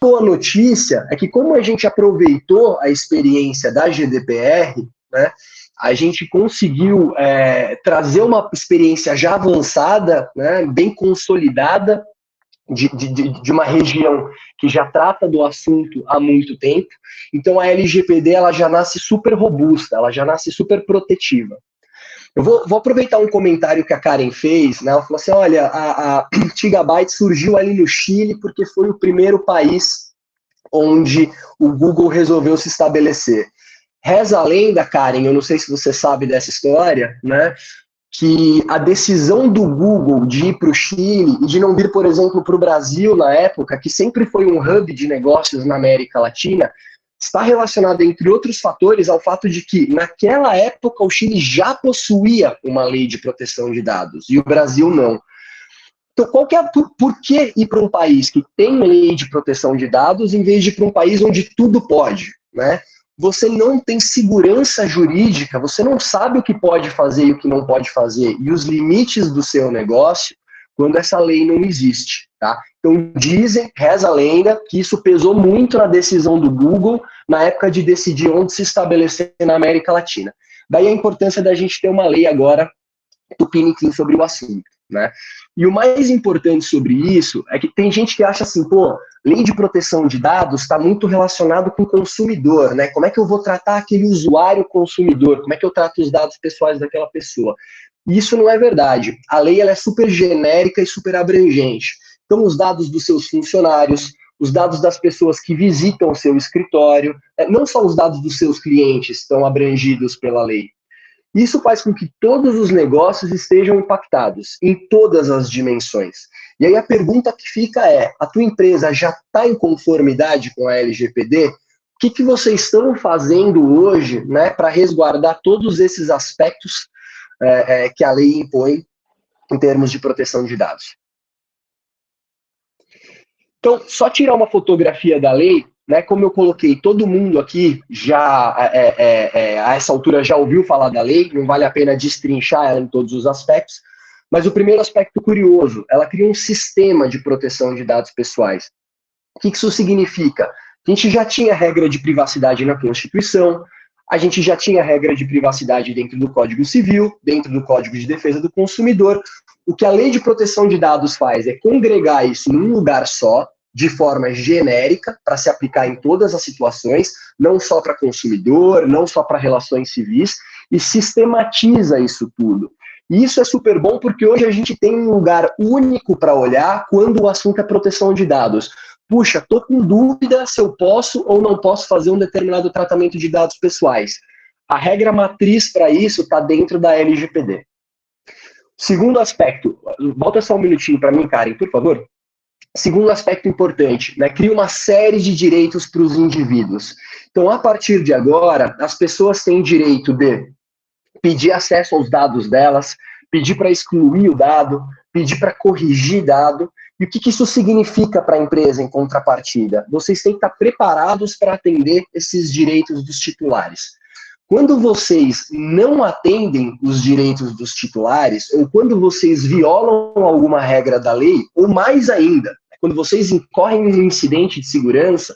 boa notícia é que, como a gente aproveitou a experiência da GDPR, né, a gente conseguiu trazer uma experiência já avançada, né, bem consolidada, de uma região que já trata do assunto há muito tempo. Então a LGPD ela já nasce super robusta, ela já nasce super protetiva. Eu vou aproveitar um comentário que a Karen fez, né? Ela falou assim, olha, a Gigabyte surgiu ali no Chile porque foi o primeiro país onde o Google resolveu se estabelecer. Reza a lenda, Karen, eu não sei se você sabe dessa história, né? Que a decisão do Google de ir para o Chile e de não vir, por exemplo, para o Brasil na época, que sempre foi um hub de negócios na América Latina, está relacionada, entre outros fatores, ao fato de que, naquela época, o Chile já possuía uma lei de proteção de dados e o Brasil não. Então, por que ir para um país que tem lei de proteção de dados em vez de ir para um país onde tudo pode, né? Você não tem segurança jurídica, você não sabe o que pode fazer e o que não pode fazer, e os limites do seu negócio, quando essa lei não existe, tá? Então dizem, reza a lenda, que isso pesou muito na decisão do Google na época de decidir onde se estabelecer na América Latina. Daí a importância da gente ter uma lei agora tupiniquim sobre o assunto, né? E o mais importante sobre isso é que tem gente que acha assim, pô, lei de proteção de dados está muito relacionado com o consumidor, né? Como é que eu vou tratar aquele usuário consumidor? Como é que eu trato os dados pessoais daquela pessoa? E isso não é verdade. A lei ela é super genérica e super abrangente. Então, os dados dos seus funcionários, os dados das pessoas que visitam o seu escritório, não só os dados dos seus clientes estão abrangidos pela lei. Isso faz com que todos os negócios estejam impactados, em todas as dimensões. E aí a pergunta que fica é, a tua empresa já está em conformidade com a LGPD? O que vocês estão fazendo hoje, né, para resguardar todos esses aspectos que a lei impõe em termos de proteção de dados? Então, só tirar uma fotografia da lei, né, como eu coloquei, todo mundo aqui já, a essa altura, já ouviu falar da lei, não vale a pena destrinchar ela em todos os aspectos, mas o primeiro aspecto curioso, ela cria um sistema de proteção de dados pessoais. O que isso significa? A gente já tinha regra de privacidade na Constituição, a gente já tinha regra de privacidade dentro do Código Civil, dentro do Código de Defesa do Consumidor. O que a Lei de Proteção de Dados faz é congregar isso em um lugar só, de forma genérica, para se aplicar em todas as situações, não só para consumidor, não só para relações civis, e sistematiza isso tudo. E isso é super bom porque hoje a gente tem um lugar único para olhar quando o assunto é proteção de dados. Puxa, estou com dúvida se eu posso ou não posso fazer um determinado tratamento de dados pessoais. A regra matriz para isso está dentro da LGPD. Segundo aspecto, volta só um minutinho para mim, Karen, por favor. Segundo aspecto importante, né, cria uma série de direitos para os indivíduos. Então, a partir de agora, as pessoas têm direito de pedir acesso aos dados delas, pedir para excluir o dado, pedir para corrigir dado. E o que isso significa para a empresa em contrapartida? Vocês têm que estar preparados para atender esses direitos dos titulares. Quando vocês não atendem os direitos dos titulares, ou quando vocês violam alguma regra da lei, ou mais ainda, quando vocês incorrem em um incidente de segurança,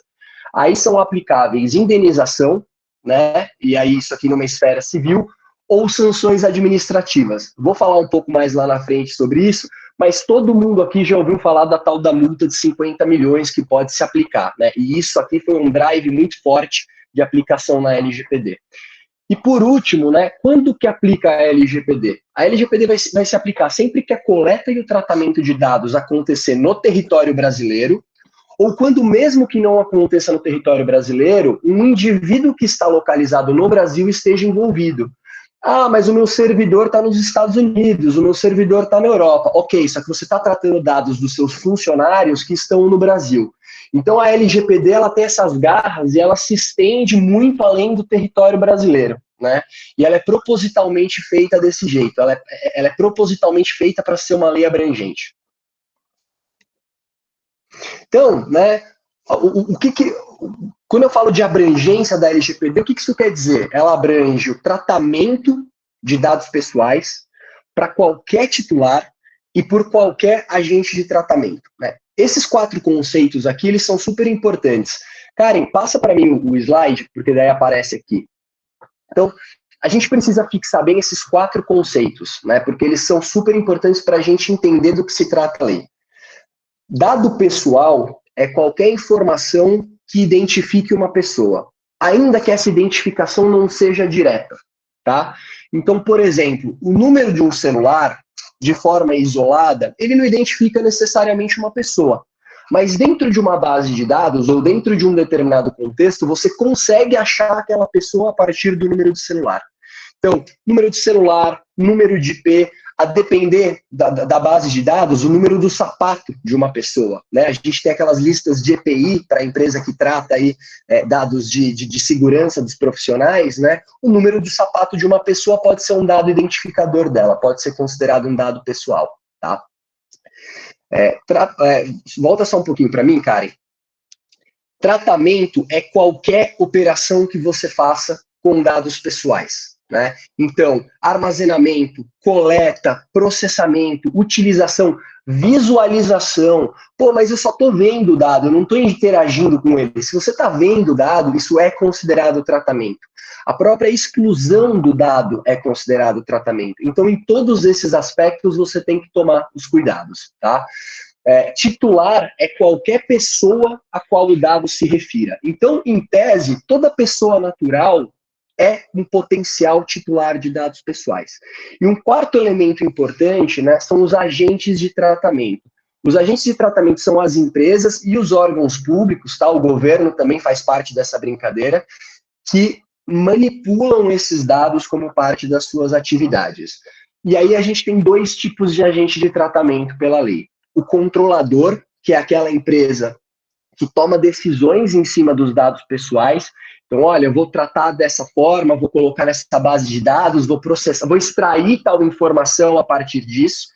aí são aplicáveis indenização, né? E aí isso aqui numa esfera civil, ou sanções administrativas. Vou falar um pouco mais lá na frente sobre isso, mas todo mundo aqui já ouviu falar da tal da multa de 50 milhões que pode se aplicar, né? E isso aqui foi um drive muito forte de aplicação na LGPD. E por último, né, quando que aplica a LGPD? A LGPD vai se aplicar sempre que a coleta e o tratamento de dados acontecer no território brasileiro, ou quando mesmo que não aconteça no território brasileiro, um indivíduo que está localizado no Brasil esteja envolvido. Ah, mas o meu servidor está nos Estados Unidos, o meu servidor está na Europa. Ok, só que você está tratando dados dos seus funcionários que estão no Brasil. Então a LGPD ela tem essas garras e ela se estende muito além do território brasileiro, né? E ela é propositalmente feita desse jeito, ela é propositalmente feita para ser uma lei abrangente. Então, né, quando eu falo de abrangência da LGPD, o que isso quer dizer? Ela abrange o tratamento de dados pessoais para qualquer titular e por qualquer agente de tratamento, né? esses 4 conceitos aqui, eles são super importantes. Karen, passa para mim o slide, porque daí aparece aqui. Então, a gente precisa fixar bem esses 4 conceitos, né? Porque eles são super importantes para a gente entender do que se trata a lei. Dado pessoal é qualquer informação que identifique uma pessoa, ainda que essa identificação não seja direta, tá? Então, por exemplo, o número de um celular, de forma isolada, ele não identifica necessariamente uma pessoa. Mas dentro de uma base de dados, ou dentro de um determinado contexto, você consegue achar aquela pessoa a partir do número de celular. Então, número de celular, número de IP, a depender da base de dados, o número do sapato de uma pessoa, né? A gente tem aquelas listas de EPI para a empresa que trata aí dados de segurança dos profissionais, né? O número do sapato de uma pessoa pode ser um dado identificador dela, pode ser considerado um dado pessoal, tá? Volta só um pouquinho para mim, Karen. Tratamento é qualquer operação que você faça com dados pessoais, né? Então, armazenamento, coleta, processamento, utilização, visualização. Pô, mas eu só estou vendo o dado, eu não estou interagindo com ele. Se você está vendo o dado, isso é considerado tratamento. A própria exclusão do dado é considerado tratamento. Então, em todos esses aspectos, você tem que tomar os cuidados, tá? Titular é qualquer pessoa a qual o dado se refira. Então, em tese, toda pessoa natural é um potencial titular de dados pessoais. E um quarto elemento importante, né, são os agentes de tratamento. Os agentes de tratamento são as empresas e os órgãos públicos, tá? O governo também faz parte dessa brincadeira, que manipulam esses dados como parte das suas atividades. E aí a gente tem 2 tipos de agente de tratamento pela lei. O controlador, que é aquela empresa que toma decisões em cima dos dados pessoais. Então, olha, eu vou tratar dessa forma, vou colocar nessa base de dados, vou processar, vou extrair tal informação a partir disso.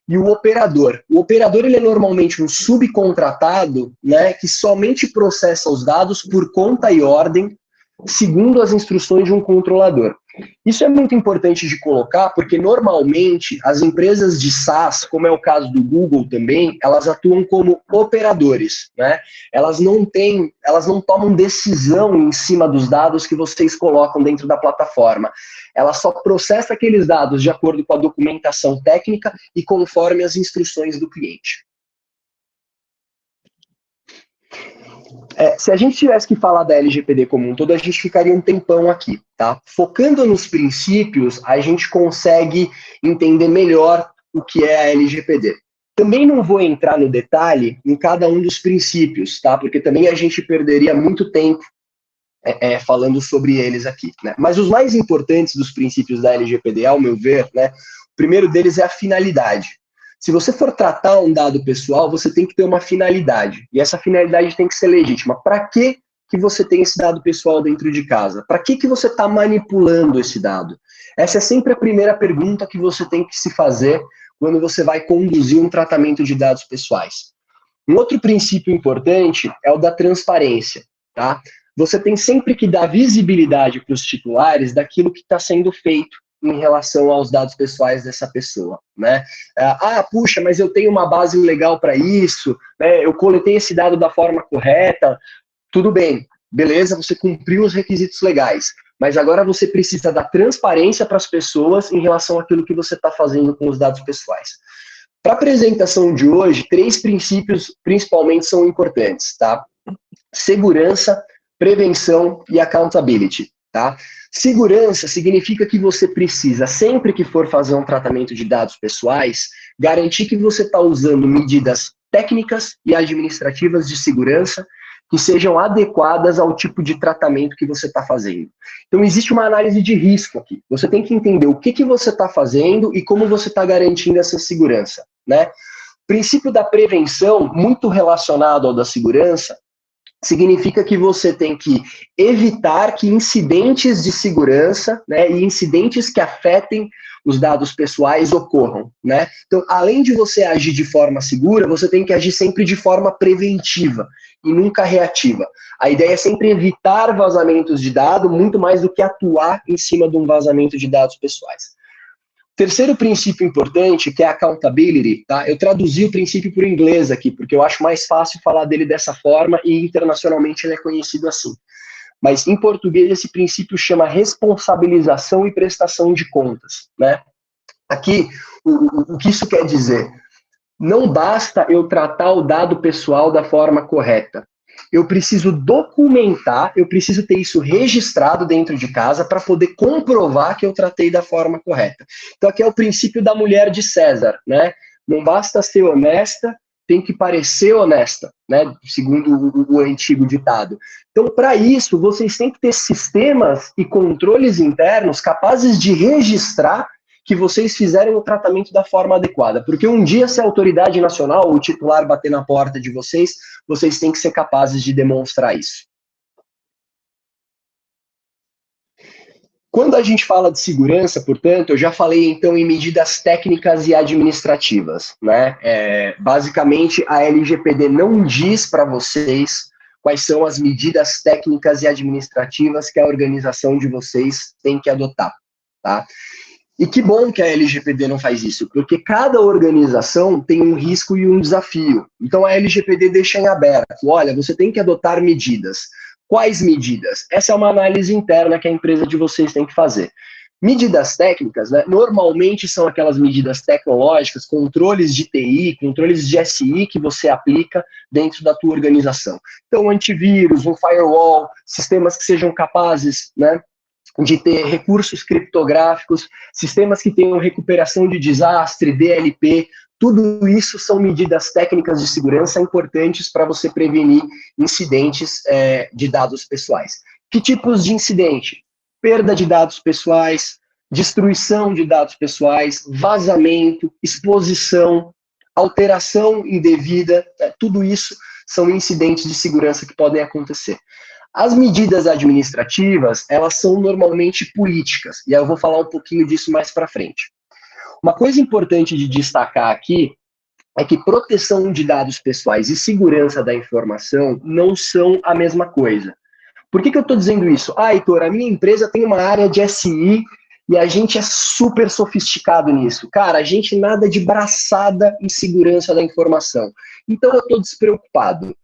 E o operador. O operador, ele é normalmente um subcontratado, né, que somente processa os dados por conta e ordem, segundo as instruções de um controlador. Isso é muito importante de colocar, porque normalmente as empresas de SaaS, como é o caso do Google também, elas atuam como operadores, né? Elas não tomam decisão em cima dos dados que vocês colocam dentro da plataforma. Ela só processa aqueles dados de acordo com a documentação técnica e conforme as instruções do cliente. Se a gente tivesse que falar da LGPD como um todo, a gente ficaria um tempão aqui, tá? Focando nos princípios, a gente consegue entender melhor o que é a LGPD. Também não vou entrar no detalhe em cada um dos princípios, tá? Porque também a gente perderia muito tempo falando sobre eles aqui, né? Mas os mais importantes dos princípios da LGPD, ao meu ver, né? O primeiro deles é a finalidade. Se você for tratar um dado pessoal, você tem que ter uma finalidade. E essa finalidade tem que ser legítima. Para que você tem esse dado pessoal dentro de casa? Para que você está manipulando esse dado? Essa é sempre a primeira pergunta que você tem que se fazer quando você vai conduzir um tratamento de dados pessoais. Um outro princípio importante é o da transparência, tá? Você tem sempre que dar visibilidade para os titulares daquilo que está sendo feito em relação aos dados pessoais dessa pessoa, né? Puxa, mas eu tenho uma base legal para isso, né? Eu coletei esse dado da forma correta, tudo bem, beleza, você cumpriu os requisitos legais, mas agora você precisa dar transparência para as pessoas em relação àquilo que você está fazendo com os dados pessoais. Para a apresentação de hoje, 3 princípios principalmente são importantes, tá? Segurança, prevenção e accountability, tá? Segurança significa que você precisa, sempre que for fazer um tratamento de dados pessoais, garantir que você está usando medidas técnicas e administrativas de segurança que sejam adequadas ao tipo de tratamento que você está fazendo. Então, existe uma análise de risco aqui. Você tem que entender o que você está fazendo e como você está garantindo essa segurança, né? O princípio da prevenção, muito relacionado ao da segurança, significa que você tem que evitar que incidentes de segurança, né, e incidentes que afetem os dados pessoais ocorram, né? Então, além de você agir de forma segura, você tem que agir sempre de forma preventiva e nunca reativa. A ideia é sempre evitar vazamentos de dados, muito mais do que atuar em cima de um vazamento de dados pessoais. Terceiro princípio importante, que é accountability, tá? Eu traduzi o princípio por inglês aqui, porque eu acho mais fácil falar dele dessa forma e internacionalmente ele é conhecido assim. Mas em português esse princípio chama responsabilização e prestação de contas, né? Aqui, o que isso quer dizer? Não basta eu tratar o dado pessoal da forma correta. Eu preciso documentar, eu preciso ter isso registrado dentro de casa para poder comprovar que eu tratei da forma correta. Então aqui é o princípio da mulher de César, né? Não basta ser honesta, tem que parecer honesta, né? Segundo o antigo ditado. Então, para isso, vocês têm que ter sistemas e controles internos capazes de registrar que vocês fizeram o tratamento da forma adequada. Porque um dia, se a autoridade nacional ou o titular bater na porta de vocês, vocês têm que ser capazes de demonstrar isso. Quando a gente fala de segurança, portanto, eu já falei então em medidas técnicas e administrativas, né? Basicamente, a LGPD não diz para vocês quais são as medidas técnicas e administrativas que a organização de vocês tem que adotar, tá? E que bom que a LGPD não faz isso, porque cada organização tem um risco e um desafio. Então a LGPD deixa em aberto, olha, você tem que adotar medidas. Quais medidas? Essa é uma análise interna que a empresa de vocês tem que fazer. Medidas técnicas, né, normalmente são aquelas medidas tecnológicas, controles de TI, controles de SI que você aplica dentro da tua organização. Então, antivírus, um firewall, sistemas que sejam capazes, né, de ter recursos criptográficos, sistemas que tenham recuperação de desastre, DLP, tudo isso são medidas técnicas de segurança importantes para você prevenir incidentes de dados pessoais. Que tipos de incidente? Perda de dados pessoais, destruição de dados pessoais, vazamento, exposição, alteração indevida, tudo isso são incidentes de segurança que podem acontecer. As medidas administrativas, elas são normalmente políticas, e aí eu vou falar um pouquinho disso mais para frente. Uma coisa importante de destacar aqui é que proteção de dados pessoais e segurança da informação não são a mesma coisa. Por que eu estou dizendo isso? Heitor, a minha empresa tem uma área de SI e a gente é super sofisticado nisso. Cara, a gente nada de braçada em segurança da informação. Então eu estou despreocupado.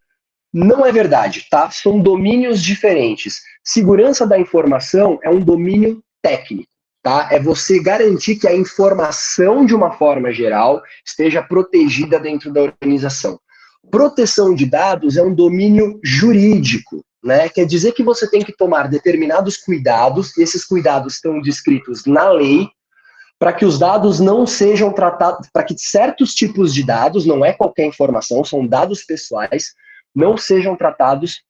Não é verdade, tá? São domínios diferentes. Segurança da informação é um domínio técnico, tá? É você garantir que a informação, de uma forma geral, esteja protegida dentro da organização. Proteção de dados é um domínio jurídico, né? Quer dizer que você tem que tomar determinados cuidados, e esses cuidados estão descritos na lei, para que os dados não sejam tratados, para que certos tipos de dados, não é qualquer informação, são dados pessoais, não sejam tratados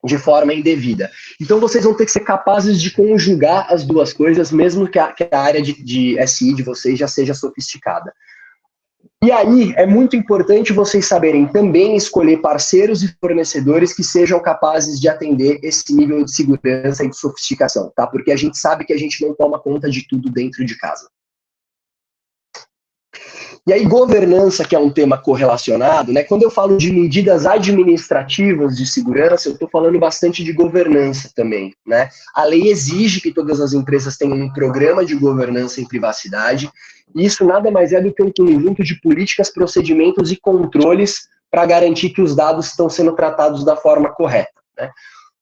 de forma indevida. Então vocês vão ter que ser capazes de conjugar as duas coisas, mesmo que a área de SI de vocês já seja sofisticada. E aí é muito importante vocês saberem também escolher parceiros e fornecedores que sejam capazes de atender esse nível de segurança e de sofisticação, tá? Porque a gente sabe que a gente não toma conta de tudo dentro de casa. E aí, governança, que é um tema correlacionado, né? Quando eu falo de medidas administrativas de segurança, eu estou falando bastante de governança também, né? A lei exige que todas as empresas tenham um programa de governança em privacidade, e isso nada mais é do que um conjunto de políticas, procedimentos e controles para garantir que os dados estão sendo tratados da forma correta, né?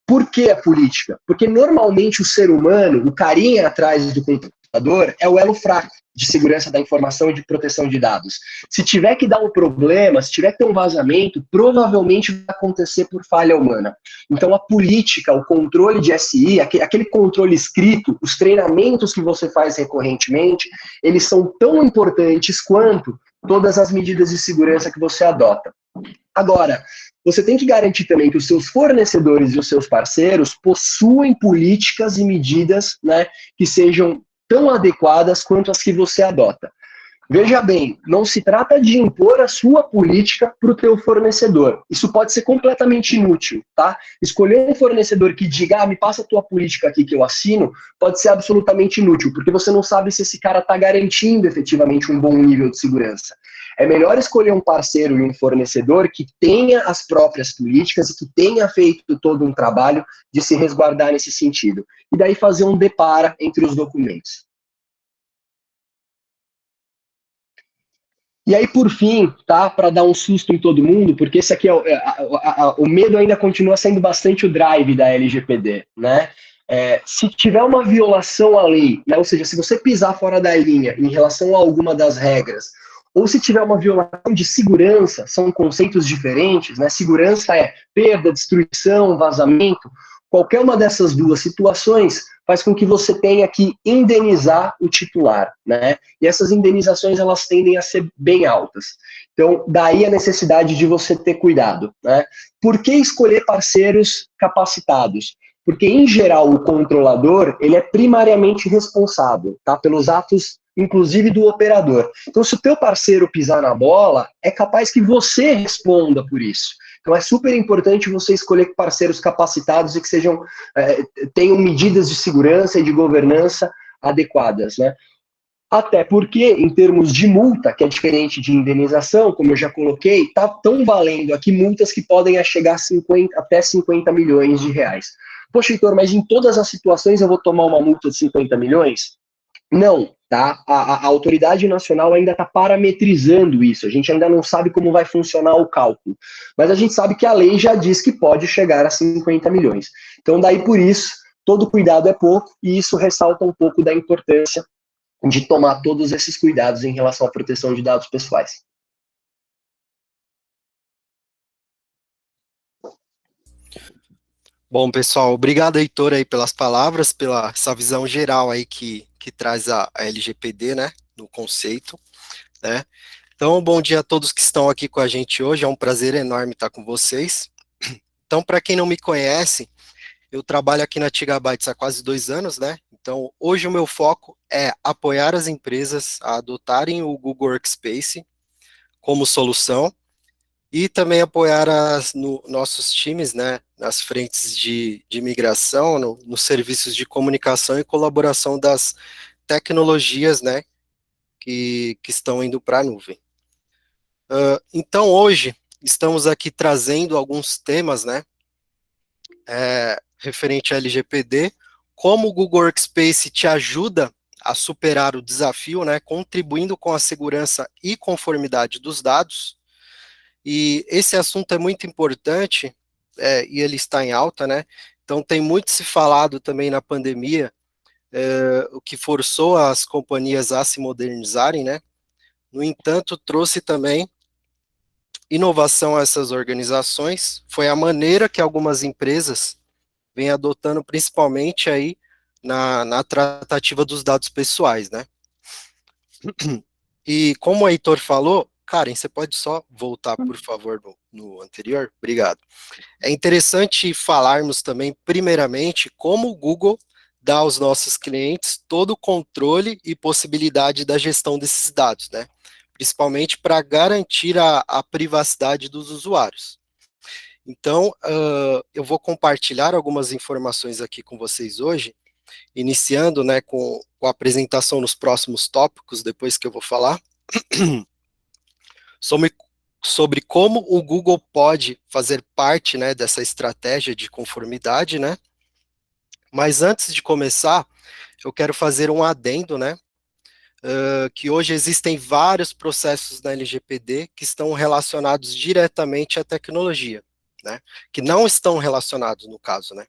Por que a política? Porque normalmente o ser humano, o carinha atrás do computador, é o elo fraco de segurança da informação e de proteção de dados. Se tiver que dar um problema, se tiver que ter um vazamento, provavelmente vai acontecer por falha humana. Então a política, o controle de SI, aquele controle escrito, os treinamentos que você faz recorrentemente, eles são tão importantes quanto todas as medidas de segurança que você adota. Agora, você tem que garantir também que os seus fornecedores e os seus parceiros possuem políticas e medidas, né, que sejam tão adequadas quanto as que você adota. Veja bem, não se trata de impor a sua política para o teu fornecedor. Isso pode ser completamente inútil, tá? Escolher um fornecedor que diga, me passa a tua política aqui que eu assino, pode ser absolutamente inútil, porque você não sabe se esse cara está garantindo efetivamente um bom nível de segurança. É melhor escolher um parceiro e um fornecedor que tenha as próprias políticas e que tenha feito todo um trabalho de se resguardar nesse sentido. E daí fazer um depara entre os documentos. E aí, por fim, tá, para dar um susto em todo mundo, porque esse aqui o medo ainda continua sendo bastante o drive da LGPD, né? Se tiver uma violação à lei, né, ou seja, se você pisar fora da linha em relação a alguma das regras, ou se tiver uma violação de segurança, são conceitos diferentes, né? Segurança é perda, destruição, vazamento. Qualquer uma dessas duas situações faz com que você tenha que indenizar o titular, né? E essas indenizações elas tendem a ser bem altas. Então, daí a necessidade de você ter cuidado, né? Por que escolher parceiros capacitados? Porque, em geral, o controlador, ele é primariamente responsável, tá? Pelos atos, inclusive, do operador. Então, se o teu parceiro pisar na bola, é capaz que você responda por isso. Então, é super importante você escolher parceiros capacitados e que sejam, tenham medidas de segurança e de governança adequadas, né? Até porque, em termos de multa, que é diferente de indenização, como eu já coloquei, estão valendo aqui multas que podem chegar a 50, até 50 milhões de reais. Poxa, Heitor, mas em todas as situações eu vou tomar uma multa de 50 milhões? Não, tá? A autoridade nacional ainda está parametrizando isso. A gente ainda não sabe como vai funcionar o cálculo. Mas a gente sabe que a lei já diz que pode chegar a 50 milhões. Então, daí por isso, todo cuidado é pouco, e isso ressalta um pouco da importância de tomar todos esses cuidados em relação à proteção de dados pessoais. Bom, pessoal, obrigado, Heitor, aí pelas palavras, pela essa visão geral aí que traz a LGPD, né, no conceito, né. Então, bom dia a todos que estão aqui com a gente hoje, é um prazer enorme estar com vocês. Então, para quem não me conhece, eu trabalho aqui na Tigabytes há quase 2 anos, né, então hoje o meu foco é apoiar as empresas a adotarem o Google Workspace como solução, e também apoiar nossos times, né, nas frentes de migração, nos serviços de comunicação e colaboração das tecnologias, né, que estão indo para a nuvem. Então, hoje, estamos aqui trazendo alguns temas, né, referente à LGPD, como o Google Workspace te ajuda a superar o desafio, né, contribuindo com a segurança e conformidade dos dados. E esse assunto é muito importante, e ele está em alta, né? Então tem muito se falado também na pandemia, o que forçou as companhias a se modernizarem, né? No entanto, trouxe também inovação a essas organizações, foi a maneira que algumas empresas vêm adotando, principalmente aí na tratativa dos dados pessoais, né? E como o Heitor falou, Karen, você pode só voltar, por favor, no anterior? Obrigado. É interessante falarmos também, primeiramente, como o Google dá aos nossos clientes todo o controle e possibilidade da gestão desses dados, né? Principalmente para garantir a privacidade dos usuários. Então, eu vou compartilhar algumas informações aqui com vocês hoje, iniciando, né, com a apresentação nos próximos tópicos, depois que eu vou falar, sobre como o Google pode fazer parte, né, dessa estratégia de conformidade, né? Mas antes de começar, eu quero fazer um adendo, né? Que hoje existem vários processos da LGPD que estão relacionados diretamente à tecnologia, né? Que não estão relacionados no caso, né?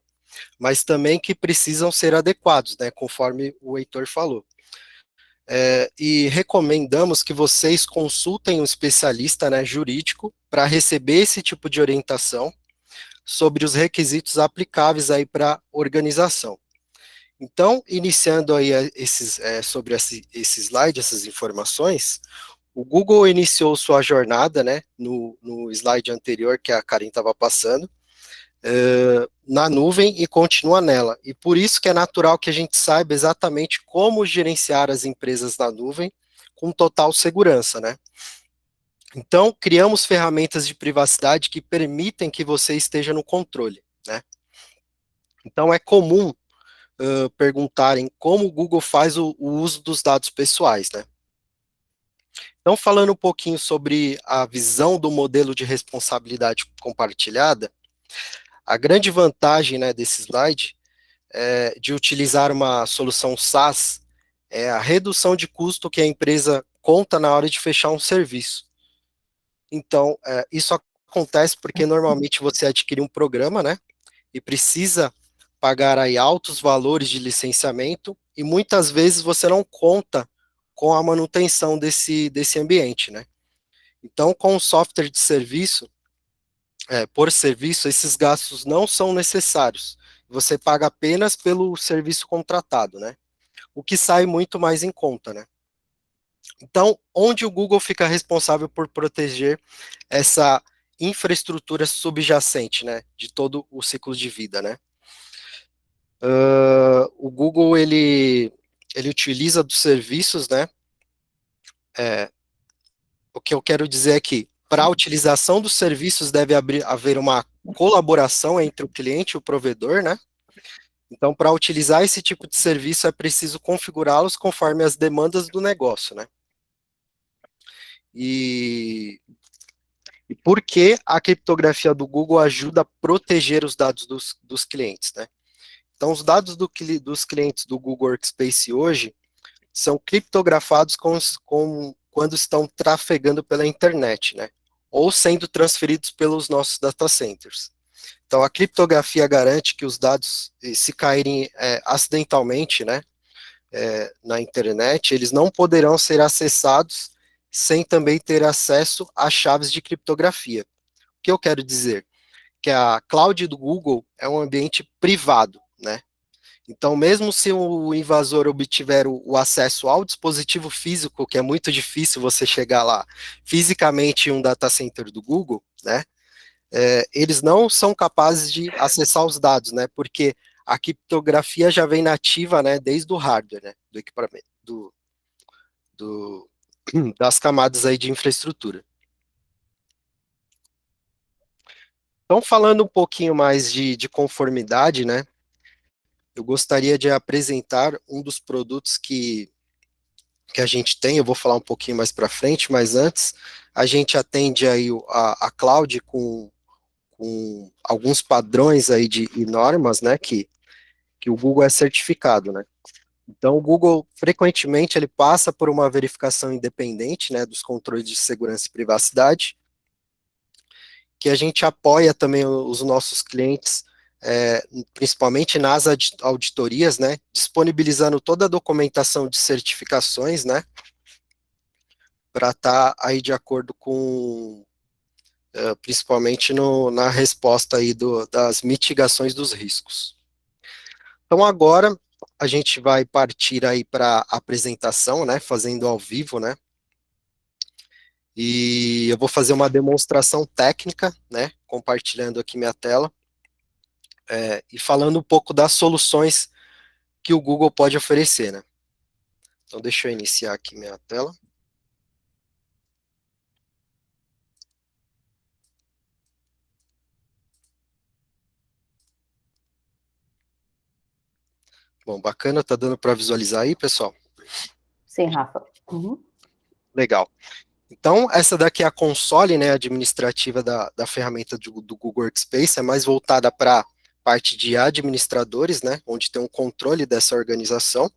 Mas também que precisam ser adequados, né? Conforme o Heitor falou. E recomendamos que vocês consultem um especialista, né, jurídico para receber esse tipo de orientação sobre os requisitos aplicáveis aí para a organização. Então, iniciando aí sobre esse slide, essas informações, o Google iniciou sua jornada, né, no slide anterior que a Karen estava passando, na nuvem e continua nela. E por isso que é natural que a gente saiba exatamente como gerenciar as empresas na nuvem com total segurança, né? Então, criamos ferramentas de privacidade que permitem que você esteja no controle, né? Então, é comum perguntarem como o Google faz o uso dos dados pessoais, né? Então, falando um pouquinho sobre a visão do modelo de responsabilidade compartilhada, a grande vantagem, né, desse slide de utilizar uma solução SaaS é a redução de custo que a empresa conta na hora de fechar um serviço. Então, isso acontece porque normalmente você adquire um programa, né, e precisa pagar aí altos valores de licenciamento, e muitas vezes você não conta com a manutenção desse ambiente, né. Então, com o software de serviço, por serviço, esses gastos não são necessários. Você paga apenas pelo serviço contratado, né? O que sai muito mais em conta, né? Então, onde o Google fica responsável por proteger essa infraestrutura subjacente, né, de todo o ciclo de vida, né? O Google ele utiliza dos serviços, né? O que eu quero dizer é que para a utilização dos serviços deve haver uma colaboração entre o cliente e o provedor, né? Então, para utilizar esse tipo de serviço é preciso configurá-los conforme as demandas do negócio, né? E por que a criptografia do Google ajuda a proteger os dados dos clientes, né? Então, os dados dos clientes do Google Workspace hoje são criptografados quando estão trafegando pela internet, né? Ou sendo transferidos pelos nossos data centers. Então, a criptografia garante que os dados, se caírem acidentalmente, né, na internet, eles não poderão ser acessados sem também ter acesso às chaves de criptografia. O que eu quero dizer? Que a cloud do Google é um ambiente privado, né? Então, mesmo se o invasor obtiver o acesso ao dispositivo físico, que é muito difícil você chegar lá fisicamente em um data center do Google, né? Eles não são capazes de acessar os dados, né? Porque a criptografia já vem nativa, né? Desde o hardware, né? Do equipamento, do, das camadas aí de infraestrutura. Então, falando um pouquinho mais de conformidade, né? Eu gostaria de apresentar um dos produtos que a gente tem, eu vou falar um pouquinho mais para frente, mas antes, a gente atende aí a cloud com alguns padrões aí e normas, né, que o Google é certificado, né. Então, o Google, frequentemente, ele passa por uma verificação independente, né, dos controles de segurança e privacidade, que a gente apoia também os nossos clientes, principalmente nas auditorias, né, disponibilizando toda a documentação de certificações, né, para estar aí de acordo com, principalmente na resposta aí das mitigações dos riscos. Então agora a gente vai partir aí para a apresentação, né, fazendo ao vivo, né, e eu vou fazer uma demonstração técnica, né, compartilhando aqui minha tela, e falando um pouco das soluções que o Google pode oferecer, né. Então deixa eu iniciar aqui minha tela. Bom, bacana, tá dando para visualizar aí, pessoal? Sim, Rafa. Uhum. Legal. Então, essa daqui é a console, né, administrativa da ferramenta do Google Workspace, é mais voltada para a parte de administradores, né, onde tem um controle dessa organização.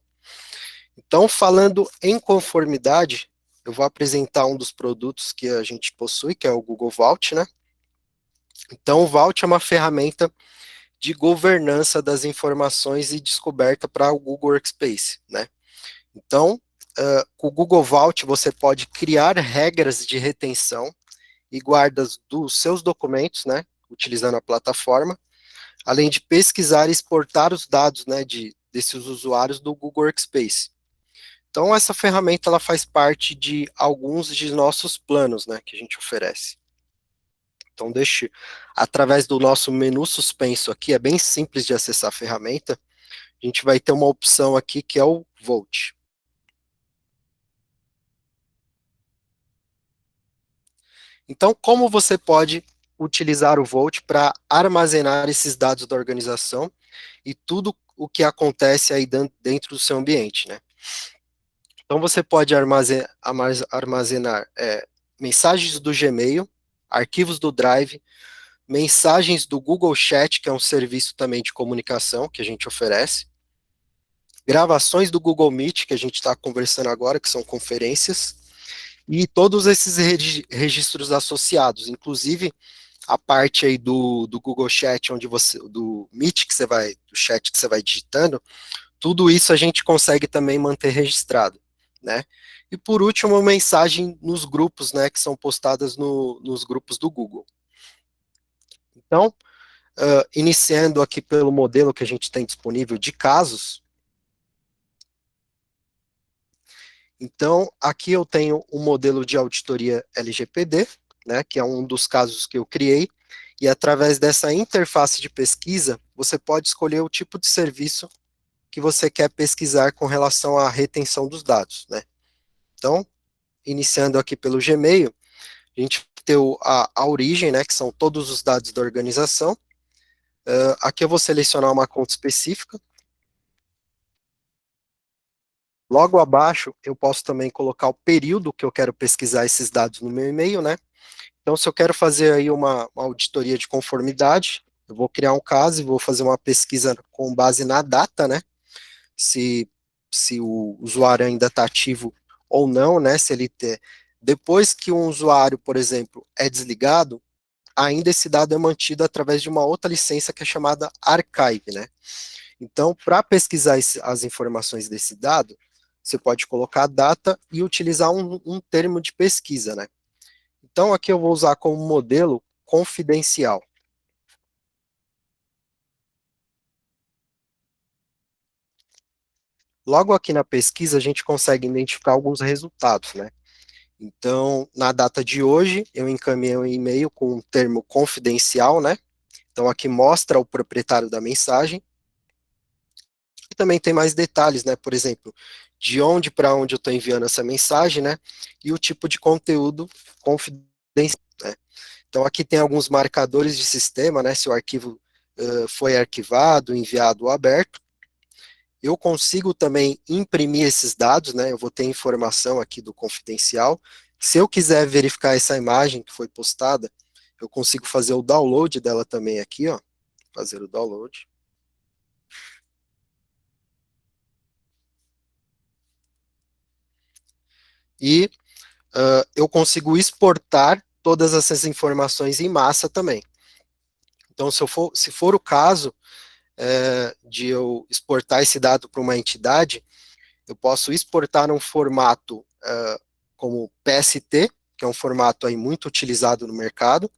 Então, falando em conformidade, eu vou apresentar um dos produtos que a gente possui, que é o Google Vault, né. Então, o Vault é uma ferramenta de governança das informações e descoberta para o Google Workspace, né. Então, com o Google Vault você pode criar regras de retenção e guardas dos seus documentos, né, utilizando a plataforma, além de pesquisar e exportar os dados, né, desses usuários do Google Workspace. Então, essa ferramenta ela faz parte de alguns de nossos planos, né, que a gente oferece. Então, através do nosso menu suspenso aqui, é bem simples de acessar a ferramenta, a gente vai ter uma opção aqui que é o Vault. Então, como você pode utilizar o Vault para armazenar esses dados da organização e tudo o que acontece aí dentro do seu ambiente, né? Então, você pode armazenar mensagens do Gmail, arquivos do Drive, mensagens do Google Chat, que é um serviço também de comunicação que a gente oferece, gravações do Google Meet, que a gente está conversando agora, que são conferências, e todos esses registros associados, inclusive a parte aí do Google Chat, onde você, do Meet que você vai, do chat que você vai digitando, tudo isso a gente consegue também manter registrado, né? E por último, mensagem nos grupos, né, que são postadas nos grupos do Google. Então, iniciando aqui pelo modelo que a gente tem disponível de casos. Então, aqui eu tenho um modelo de auditoria LGPD, né, que é um dos casos que eu criei, e através dessa interface de pesquisa, você pode escolher o tipo de serviço que você quer pesquisar com relação à retenção dos dados, né. Então, iniciando aqui pelo Gmail, a gente tem a origem, né, que são todos os dados da organização. Aqui eu vou selecionar uma conta específica. Logo abaixo, eu posso também colocar o período que eu quero pesquisar esses dados no meu e-mail, né? Então, se eu quero fazer aí uma auditoria de conformidade, eu vou criar um caso e vou fazer uma pesquisa com base na data, né? Se, se o usuário ainda está ativo ou não, né? Se ele ter. Depois que um usuário, por exemplo, é desligado, ainda esse dado é mantido através de uma outra licença que é chamada Archive, né? Então, para pesquisar as informações desse dado, você pode colocar a data e utilizar um termo de pesquisa, né? Então, aqui eu vou usar como modelo confidencial. Logo aqui na pesquisa, a gente consegue identificar alguns resultados, né? Então, na data de hoje, eu encaminhei um e-mail com o termo confidencial, né? Então, aqui mostra o proprietário da mensagem. E também tem mais detalhes, né? Por exemplo, de onde para onde eu estou enviando essa mensagem, né? E o tipo de conteúdo confidencial, né? Então, aqui tem alguns marcadores de sistema, né? Se o arquivo foi arquivado, enviado ou aberto. Eu consigo também imprimir esses dados, né? Eu vou ter informação aqui do confidencial. Se eu quiser verificar essa imagem que foi postada, eu consigo fazer o download dela também aqui, ó. Fazer o download. E eu consigo exportar todas essas informações em massa também. Então, se for o caso de eu exportar esse dado para uma entidade, eu posso exportar num formato como PST, que é um formato aí muito utilizado no mercado,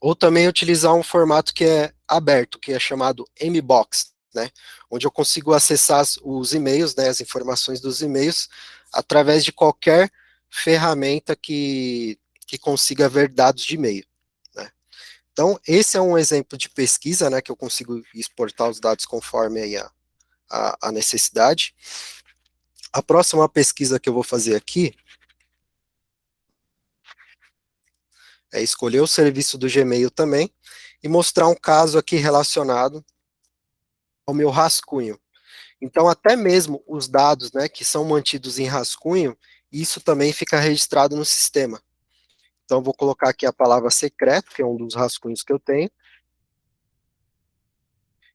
ou também utilizar um formato que é aberto, que é chamado Mbox, né, onde eu consigo acessar os e-mails, né, as informações dos e-mails, através de qualquer ferramenta que consiga ver dados de e-mail, né. Então, esse é um exemplo de pesquisa, né, que eu consigo exportar os dados conforme aí a necessidade. A próxima pesquisa que eu vou fazer aqui é escolher o serviço do Gmail também e mostrar um caso aqui relacionado ao meu rascunho. Então, até mesmo os dados, né, que são mantidos em rascunho, isso também fica registrado no sistema. Então, vou colocar aqui a palavra secreto, que é um dos rascunhos que eu tenho.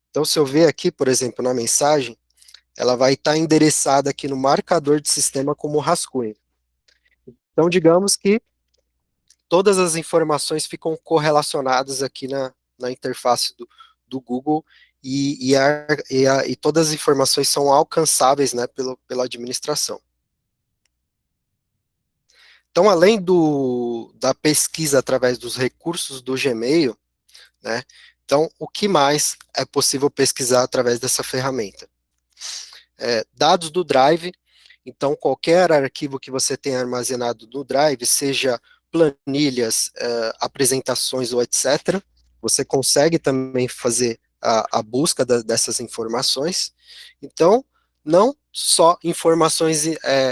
Então, se eu ver aqui, por exemplo, na mensagem, ela vai estar endereçada aqui no marcador de sistema como rascunho. Então, digamos que todas as informações ficam correlacionadas aqui na interface do Google e todas as informações são alcançáveis, né, pela administração. Então, além da pesquisa através dos recursos do Gmail, né, então, o que mais é possível pesquisar através dessa ferramenta? Dados do Drive, então qualquer arquivo que você tenha armazenado no Drive, seja planilhas, apresentações ou etc., você consegue também fazer a busca dessas informações. Então, não só informações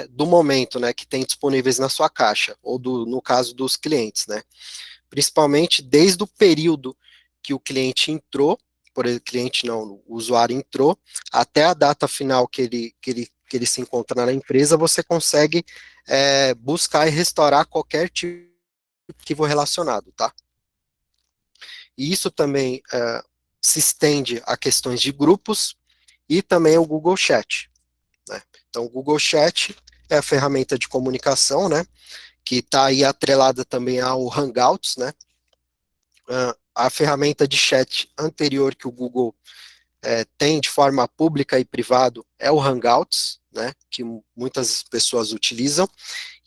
do momento, né, que tem disponíveis na sua caixa, ou no caso dos clientes, né, principalmente desde o período que o cliente entrou, por exemplo, cliente não, o usuário entrou, até a data final que ele se encontra na empresa, você consegue buscar e restaurar qualquer tipo de arquivo relacionado, tá? E isso também se estende a questões de grupos e também o Google Chat, né? Então, o Google Chat, é a ferramenta de comunicação, né, que está aí atrelada também ao Hangouts, né, a ferramenta de chat anterior que o Google tem de forma pública e privado é o Hangouts, né, que muitas pessoas utilizam,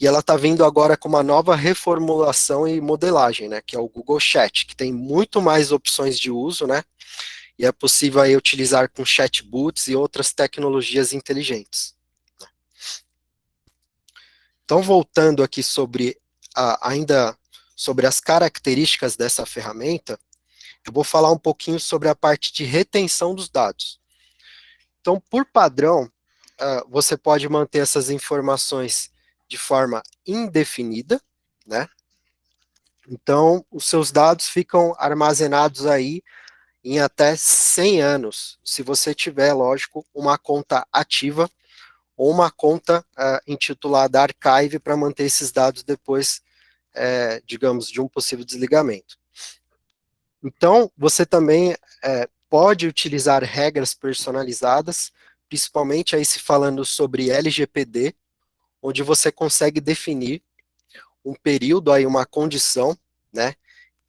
e ela está vindo agora com uma nova reformulação e modelagem, né, que é o Google Chat, que tem muito mais opções de uso, né, e é possível aí utilizar com chatbots e outras tecnologias inteligentes. Então, voltando aqui sobre ainda sobre as características dessa ferramenta, eu vou falar um pouquinho sobre a parte de retenção dos dados. Então, por padrão, você pode manter essas informações de forma indefinida, né? Então, os seus dados ficam armazenados aí em até 100 anos, se você tiver, lógico, uma conta ativa ou uma conta intitulada Archive para manter esses dados depois, digamos, de um possível desligamento. Então, você também pode utilizar regras personalizadas, principalmente aí se falando sobre LGPD, onde você consegue definir um período, aí uma condição, né?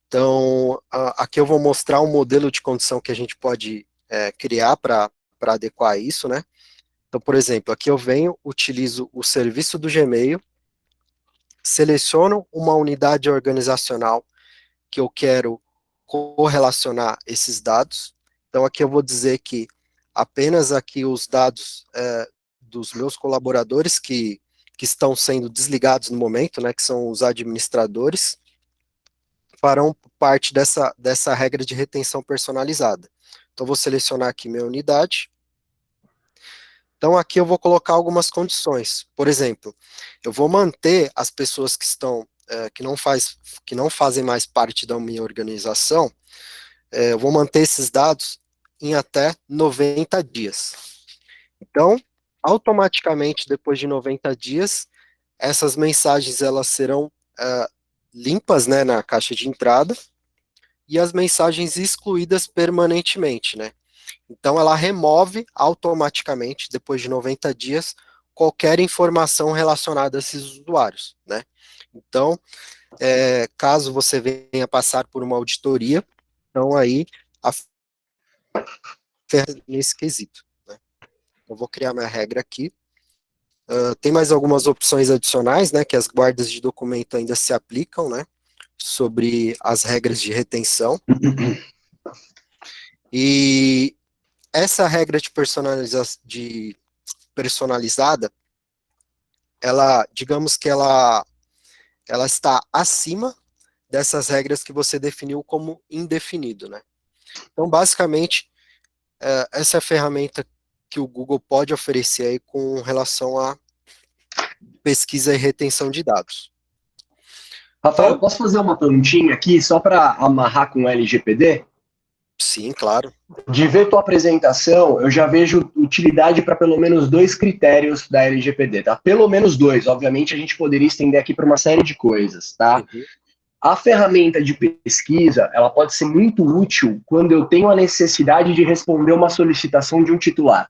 Então, aqui eu vou mostrar um modelo de condição que a gente pode criar para adequar isso, né? Então, por exemplo, aqui eu venho, utilizo o serviço do Gmail, seleciono uma unidade organizacional que eu quero correlacionar esses dados. Então, aqui eu vou dizer que apenas aqui os dados dos meus colaboradores que estão sendo desligados no momento, né, que são os administradores, farão parte dessa regra de retenção personalizada. Então, vou selecionar aqui minha unidade. Então, aqui eu vou colocar algumas condições. Por exemplo, eu vou manter as pessoas que estão, que não fazem mais parte da minha organização, eu vou manter esses dados em até 90 dias. Então, automaticamente, depois de 90 dias, essas mensagens elas serão limpas, né, na caixa de entrada, e as mensagens excluídas permanentemente, né? Então, ela remove automaticamente, depois de 90 dias, qualquer informação relacionada a esses usuários, né? Então, caso você venha passar por uma auditoria, então aí, nesse quesito, né? Eu vou criar minha regra aqui. Tem mais algumas opções adicionais, né, que as guardas de documento ainda se aplicam, né, sobre as regras de retenção. E essa regra de personalizada, ela, digamos que ela está acima dessas regras que você definiu como indefinido, né? Então, basicamente, essa é a ferramenta que o Google pode oferecer aí com relação a pesquisa e retenção de dados. Rafael, posso fazer uma perguntinha aqui, só para amarrar com o LGPD? Sim, claro. De ver tua apresentação, eu já vejo utilidade para pelo menos 2 critérios da LGPD, tá? Pelo menos 2, obviamente a gente poderia estender aqui para uma série de coisas, tá? Uhum. A ferramenta de pesquisa, ela pode ser muito útil quando eu tenho a necessidade de responder uma solicitação de um titular.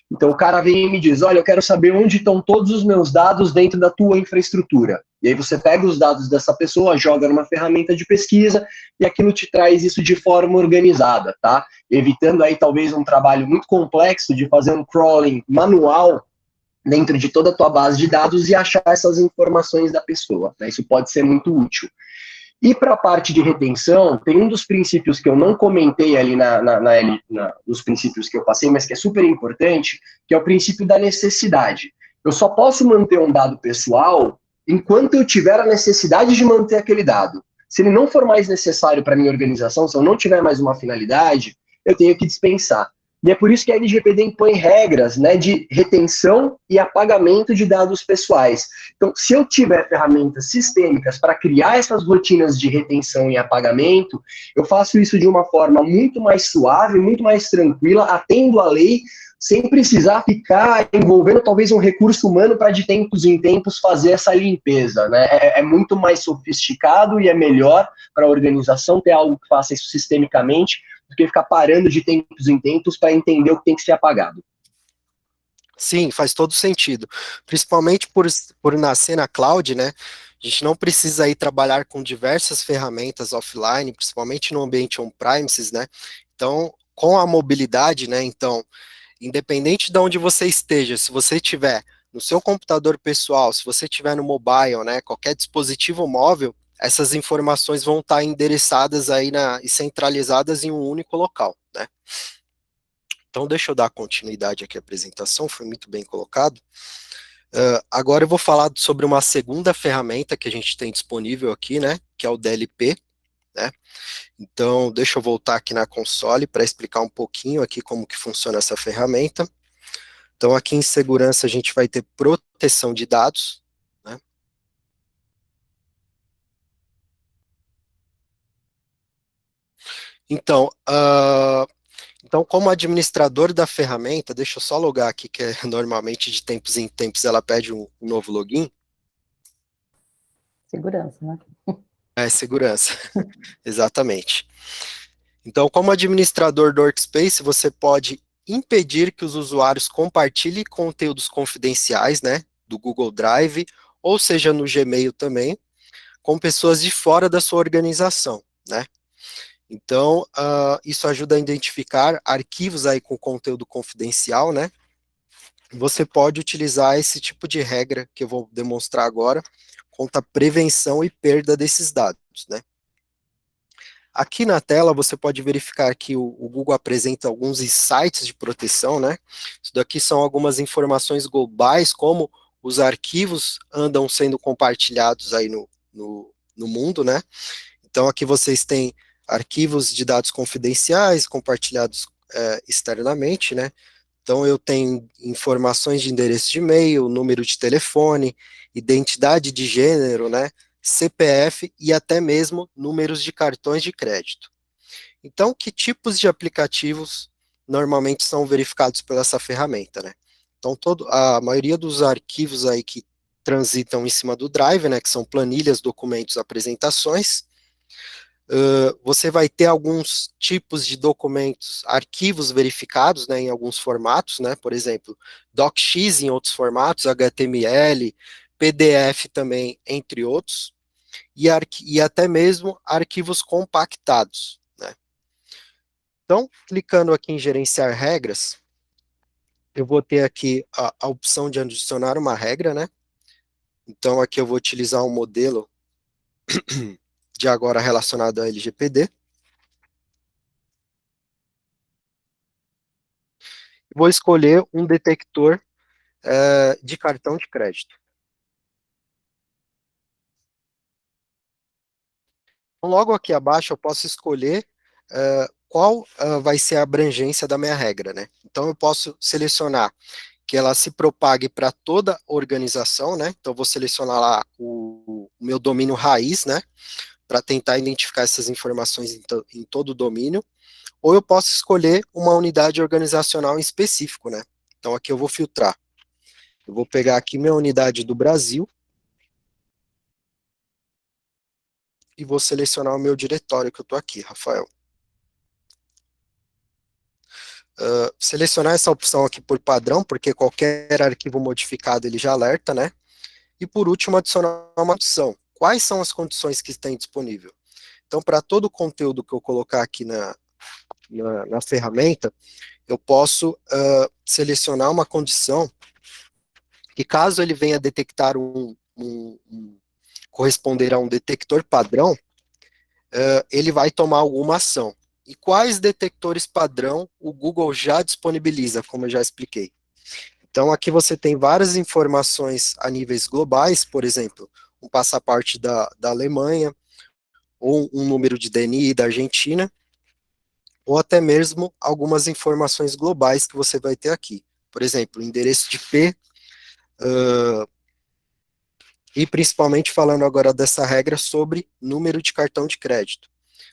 Então o cara vem e me diz, olha, eu quero saber onde estão todos os meus dados dentro da tua infraestrutura. E aí você pega os dados dessa pessoa, joga numa ferramenta de pesquisa e aquilo te traz isso de forma organizada, tá? Evitando aí talvez um trabalho muito complexo de fazer um crawling manual dentro de toda a tua base de dados e achar essas informações da pessoa, né? Isso pode ser muito útil. E para a parte de retenção, tem um dos princípios que eu não comentei ali nos princípios que eu passei, mas que é super importante, que é o princípio da necessidade. Eu só posso manter um dado pessoal enquanto eu tiver a necessidade de manter aquele dado. Se ele não for mais necessário para a minha organização, se eu não tiver mais uma finalidade, eu tenho que dispensar. E é por isso que a LGPD impõe regras, né, de retenção e apagamento de dados pessoais. Então, se eu tiver ferramentas sistêmicas para criar essas rotinas de retenção e apagamento, eu faço isso de uma forma muito mais suave, muito mais tranquila, atendo a lei, sem precisar ficar envolvendo talvez um recurso humano para de tempos em tempos fazer essa limpeza, né? É muito mais sofisticado e é melhor para a organização ter algo que faça isso sistemicamente do que ficar parando de tempos em tempos para entender o que tem que ser apagado. Sim, faz todo sentido. Principalmente por nascer na cloud, né? A gente não precisa ir trabalhar com diversas ferramentas offline, principalmente no ambiente on-premises, né? Então, com a mobilidade, né? Então, independente de onde você esteja, se você estiver no seu computador pessoal, se você estiver no mobile, né? Qualquer dispositivo móvel, essas informações vão estar endereçadas aí e centralizadas em um único local, né? Então, deixa eu dar continuidade aqui à apresentação, foi muito bem colocado. Agora eu vou falar sobre uma segunda ferramenta que a gente tem disponível aqui, né, que é o DLP, né. Então, deixa eu voltar aqui na console para explicar um pouquinho aqui como que funciona essa ferramenta. Então, aqui em segurança a gente vai ter proteção de dados, né. Então, como administrador da ferramenta, deixa eu só logar aqui, que normalmente de tempos em tempos ela pede um novo login. Segurança, né? É, segurança, exatamente. Então, como administrador do Workspace, você pode impedir que os usuários compartilhem conteúdos confidenciais, né, do Google Drive, ou seja, no Gmail também, com pessoas de fora da sua organização, né. Então, isso ajuda a identificar arquivos aí com conteúdo confidencial, né. Você pode utilizar esse tipo de regra que eu vou demonstrar agora, contra a prevenção e perda desses dados, né. Aqui na tela você pode verificar que o Google apresenta alguns insights de proteção, né? Isso daqui são algumas informações globais, como os arquivos andam sendo compartilhados aí no mundo, né? Então aqui vocês têm arquivos de dados confidenciais compartilhados externamente, né? Então eu tenho informações de endereço de e-mail, número de telefone, identidade de gênero, né? CPF e até mesmo números de cartões de crédito. Então, que tipos de aplicativos normalmente são verificados por essa ferramenta, né? Então, a maioria dos arquivos aí que transitam em cima do Drive, né, que são planilhas, documentos, apresentações, você vai ter alguns tipos de documentos, arquivos verificados, né, em alguns formatos, né, por exemplo, DocX em outros formatos, HTML, PDF também, entre outros, e até mesmo arquivos compactados, né. Então, clicando aqui em gerenciar regras, eu vou ter aqui a opção de adicionar uma regra, né. Então, aqui eu vou utilizar um modelo de agora relacionado ao LGPD. Vou escolher um detector de cartão de crédito. Então, logo aqui abaixo eu posso escolher qual vai ser a abrangência da minha regra, né? Então eu posso selecionar que ela se propague para toda a organização, né? Então eu vou selecionar lá o meu domínio raiz, né? Para tentar identificar essas informações em todo o domínio. Ou eu posso escolher uma unidade organizacional em específico, né? Então aqui eu vou filtrar. Eu vou pegar aqui minha unidade do Brasil e vou selecionar o meu diretório que eu estou aqui, Rafael. Selecionar essa opção aqui por padrão, porque qualquer arquivo modificado ele já alerta, né? E por último, adicionar uma opção. Quais são as condições que tem disponível? Então, para todo o conteúdo que eu colocar aqui na ferramenta, eu posso selecionar uma condição que, caso ele venha detectar corresponder a um detector padrão, ele vai tomar alguma ação. E quais detectores padrão o Google já disponibiliza, como eu já expliquei. Então, aqui você tem várias informações a níveis globais, por exemplo, um passaporte da Alemanha, ou um número de DNI da Argentina, ou até mesmo algumas informações globais que você vai ter aqui. Por exemplo, endereço de IP, e principalmente falando agora dessa regra sobre número de cartão de crédito.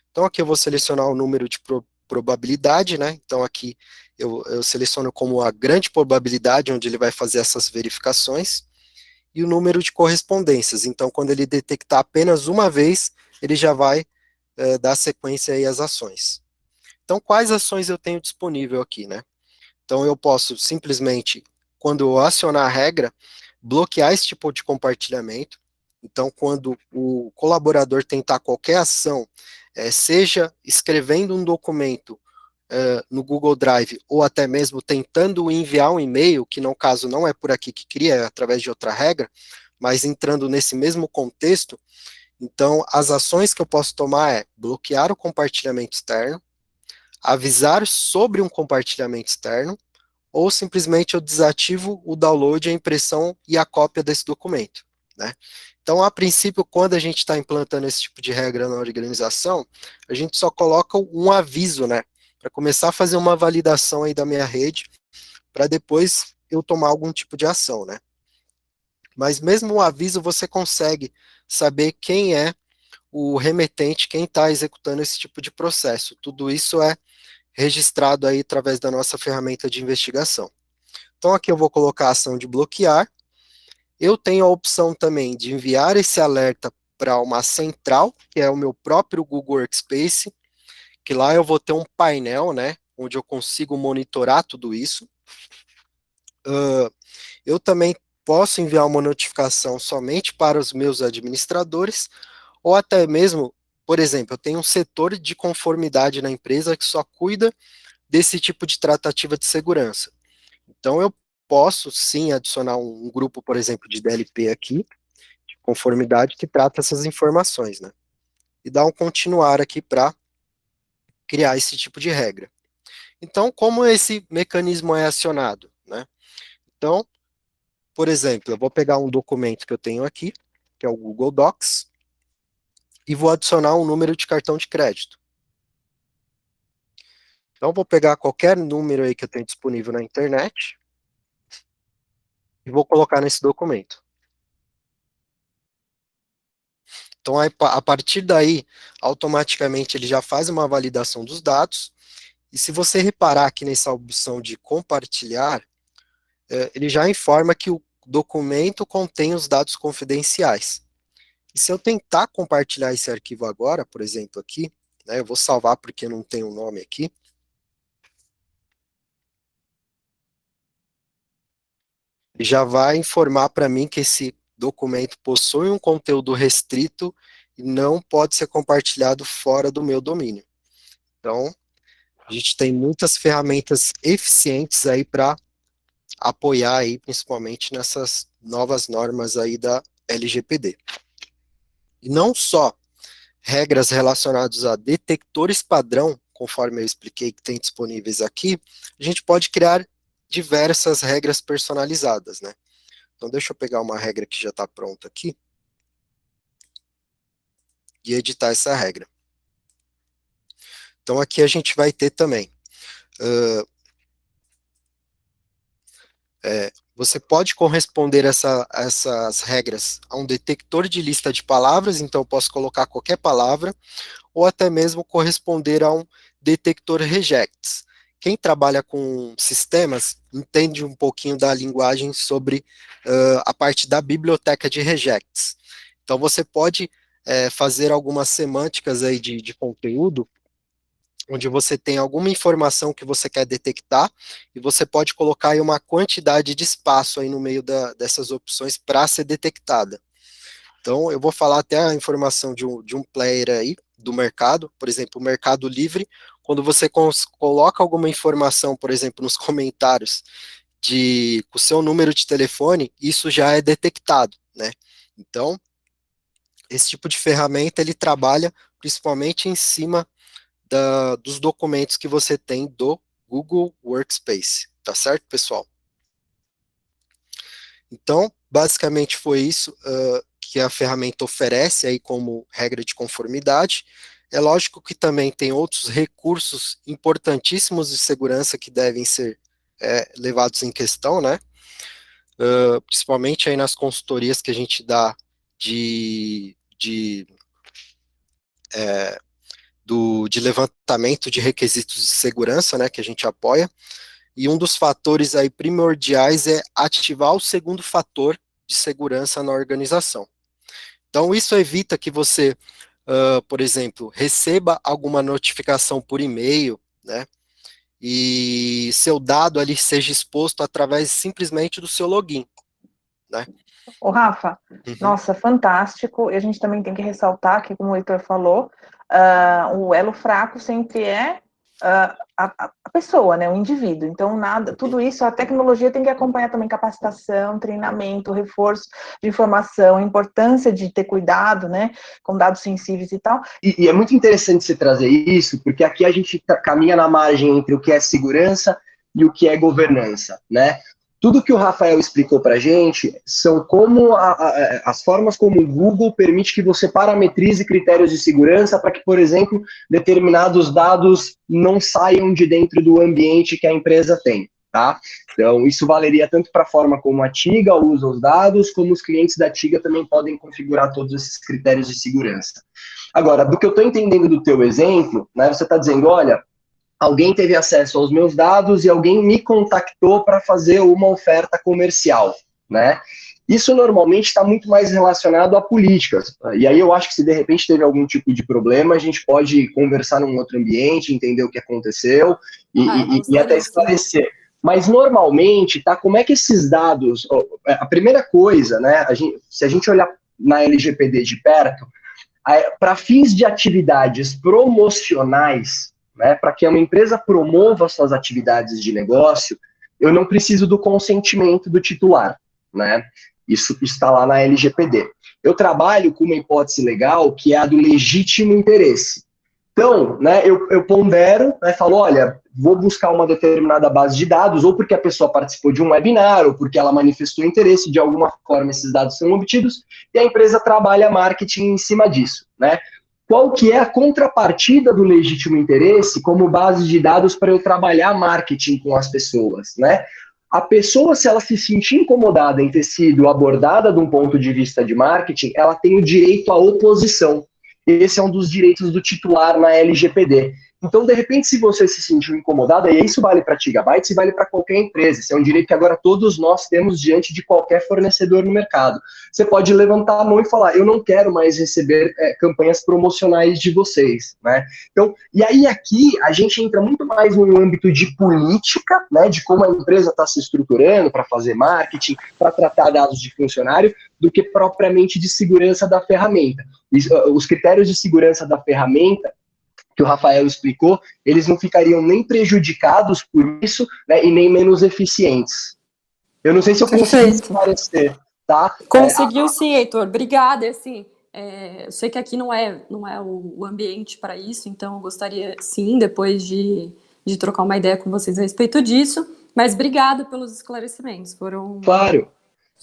Então aqui eu vou selecionar o número de probabilidade, né? Então aqui eu seleciono como a grande probabilidade onde ele vai fazer essas verificações, e o número de correspondências. Então quando ele detectar apenas uma vez, ele já vai dar sequência aí às ações. Então quais ações eu tenho disponível aqui, né? Então eu posso simplesmente quando eu acionar a regra, bloquear esse tipo de compartilhamento. Então, quando o colaborador tentar qualquer ação, seja escrevendo um documento no Google Drive, ou até mesmo tentando enviar um e-mail, que no caso não é por aqui que cria, é através de outra regra, mas entrando nesse mesmo contexto, então as ações que eu posso tomar é bloquear o compartilhamento externo, avisar sobre um compartilhamento externo, ou simplesmente eu desativo o download, a impressão e a cópia desse documento, né? Então, a princípio, quando a gente está implantando esse tipo de regra na organização, a gente só coloca um aviso, né? Para começar a fazer uma validação aí da minha rede, para depois eu tomar algum tipo de ação, né? Mas mesmo o aviso, você consegue saber quem é o remetente, quem está executando esse tipo de processo. Tudo isso é registrado aí através da nossa ferramenta de investigação. Então aqui eu vou colocar a ação de bloquear. Eu tenho a opção também de enviar esse alerta para uma central, que é o meu próprio Google Workspace, que lá eu vou ter um painel, né, onde eu consigo monitorar tudo isso. Eu também posso enviar uma notificação somente para os meus administradores, ou até mesmo, por exemplo, eu tenho um setor de conformidade na empresa que só cuida desse tipo de tratativa de segurança. Então, eu posso sim adicionar um grupo, por exemplo, de DLP aqui, de conformidade, que trata essas informações, né? E dar um continuar aqui para criar esse tipo de regra. Então, como esse mecanismo é acionado, né? Então, por exemplo, eu vou pegar um documento que eu tenho aqui, que é o Google Docs, e vou adicionar um número de cartão de crédito. Então, eu vou pegar qualquer número aí que eu tenho disponível na internet e vou colocar nesse documento. Então, a partir daí, automaticamente ele já faz uma validação dos dados, e se você reparar aqui nessa opção de compartilhar, ele já informa que o documento contém os dados confidenciais. E se eu tentar compartilhar esse arquivo agora, por exemplo, aqui, né, eu vou salvar porque não tem um nome aqui. Ele já vai informar para mim que esse documento possui um conteúdo restrito e não pode ser compartilhado fora do meu domínio. Então, a gente tem muitas ferramentas eficientes aí para apoiar aí, principalmente nessas novas normas aí da LGPD. E não só regras relacionadas a detectores padrão, conforme eu expliquei que tem disponíveis aqui, a gente pode criar diversas regras personalizadas, né? Então deixa eu pegar uma regra que já está pronta aqui e editar essa regra. Então aqui a gente vai ter também você pode corresponder essas regras a um detector de lista de palavras, então eu posso colocar qualquer palavra, ou até mesmo corresponder a um detector regex. Quem trabalha com sistemas entende um pouquinho da linguagem sobre a parte da biblioteca de regex. Então você pode fazer algumas semânticas aí de conteúdo, onde você tem alguma informação que você quer detectar, e você pode colocar aí uma quantidade de espaço aí no meio dessas opções para ser detectada. Então, eu vou falar até a informação de um player aí, do mercado, por exemplo, o Mercado Livre, quando você coloca alguma informação, por exemplo, nos comentários com o seu número de telefone, isso já é detectado, né? Então, esse tipo de ferramenta, ele trabalha principalmente em cima dos documentos que você tem do Google Workspace, tá certo, pessoal? Então, basicamente foi isso que a ferramenta oferece aí como regra de conformidade. É lógico que também tem outros recursos importantíssimos de segurança que devem ser levados em questão, né? Principalmente aí nas consultorias que a gente dá de levantamento de requisitos de segurança, né, que a gente apoia, e um dos fatores aí primordiais é ativar o segundo fator de segurança na organização. Então, isso evita que você, por exemplo, receba alguma notificação por e-mail, né, e seu dado ali seja exposto através simplesmente do seu login, né? Ô, Rafa, Uhum. nossa, fantástico. E a gente também tem que ressaltar que, como o Heitor falou, o elo fraco sempre é a pessoa, né, o indivíduo. Então, tudo isso, a tecnologia tem que acompanhar também capacitação, treinamento, reforço de informação, a importância de ter cuidado, né, com dados sensíveis e tal. E é muito interessante você trazer isso, porque aqui a gente caminha na margem entre o que é segurança e o que é governança, né? Tudo que o Rafael explicou para a gente são como as formas como o Google permite que você parametrize critérios de segurança para que, por exemplo, determinados dados não saiam de dentro do ambiente que a empresa tem, tá? Então, isso valeria tanto para a forma como a TIGA usa os dados, como os clientes da TIGA também podem configurar todos esses critérios de segurança. Agora, do que eu estou entendendo do teu exemplo, né, você está dizendo, olha, alguém teve acesso aos meus dados e alguém me contactou para fazer uma oferta comercial, né? Isso normalmente está muito mais relacionado a políticas. E aí eu acho que se de repente teve algum tipo de problema, a gente pode conversar num outro ambiente, entender o que aconteceu e até esclarecer. Mas normalmente, tá? Como é que esses dados... A primeira coisa, né? Se a gente olhar na LGPD de perto, para fins de atividades promocionais, né, para que uma empresa promova suas atividades de negócio, eu não preciso do consentimento do titular, né? Isso está lá na LGPD. Eu trabalho com uma hipótese legal que é a do legítimo interesse. Então, né, eu pondero, né, falo, olha, vou buscar uma determinada base de dados, ou porque a pessoa participou de um webinar, ou porque ela manifestou interesse, de alguma forma esses dados são obtidos, e a empresa trabalha marketing em cima disso, né? Qual que é a contrapartida do legítimo interesse como base de dados para eu trabalhar marketing com as pessoas, né? A pessoa, se ela se sentir incomodada em ter sido abordada de um ponto de vista de marketing, ela tem o direito à oposição. Esse é um dos direitos do titular na LGPD. Então, de repente, se você se sentiu incomodada, e isso vale para Gigabytes e vale para qualquer empresa, esse é um direito que agora todos nós temos diante de qualquer fornecedor no mercado. Você pode levantar a mão e falar, eu não quero mais receber campanhas promocionais de vocês, né? Então, e aí aqui a gente entra muito mais no âmbito de política, né, de como a empresa está se estruturando para fazer marketing, para tratar dados de funcionário, do que propriamente de segurança da ferramenta. Os critérios de segurança da ferramenta que o Rafael explicou, eles não ficariam nem prejudicados por isso, né, e nem menos eficientes. Eu não sei se eu consegui esclarecer, tá? Conseguiu sim, Heitor. Obrigada. Assim, eu sei que aqui não é o ambiente para isso, então eu gostaria sim, depois de trocar uma ideia com vocês a respeito disso, mas obrigada pelos esclarecimentos. Claro.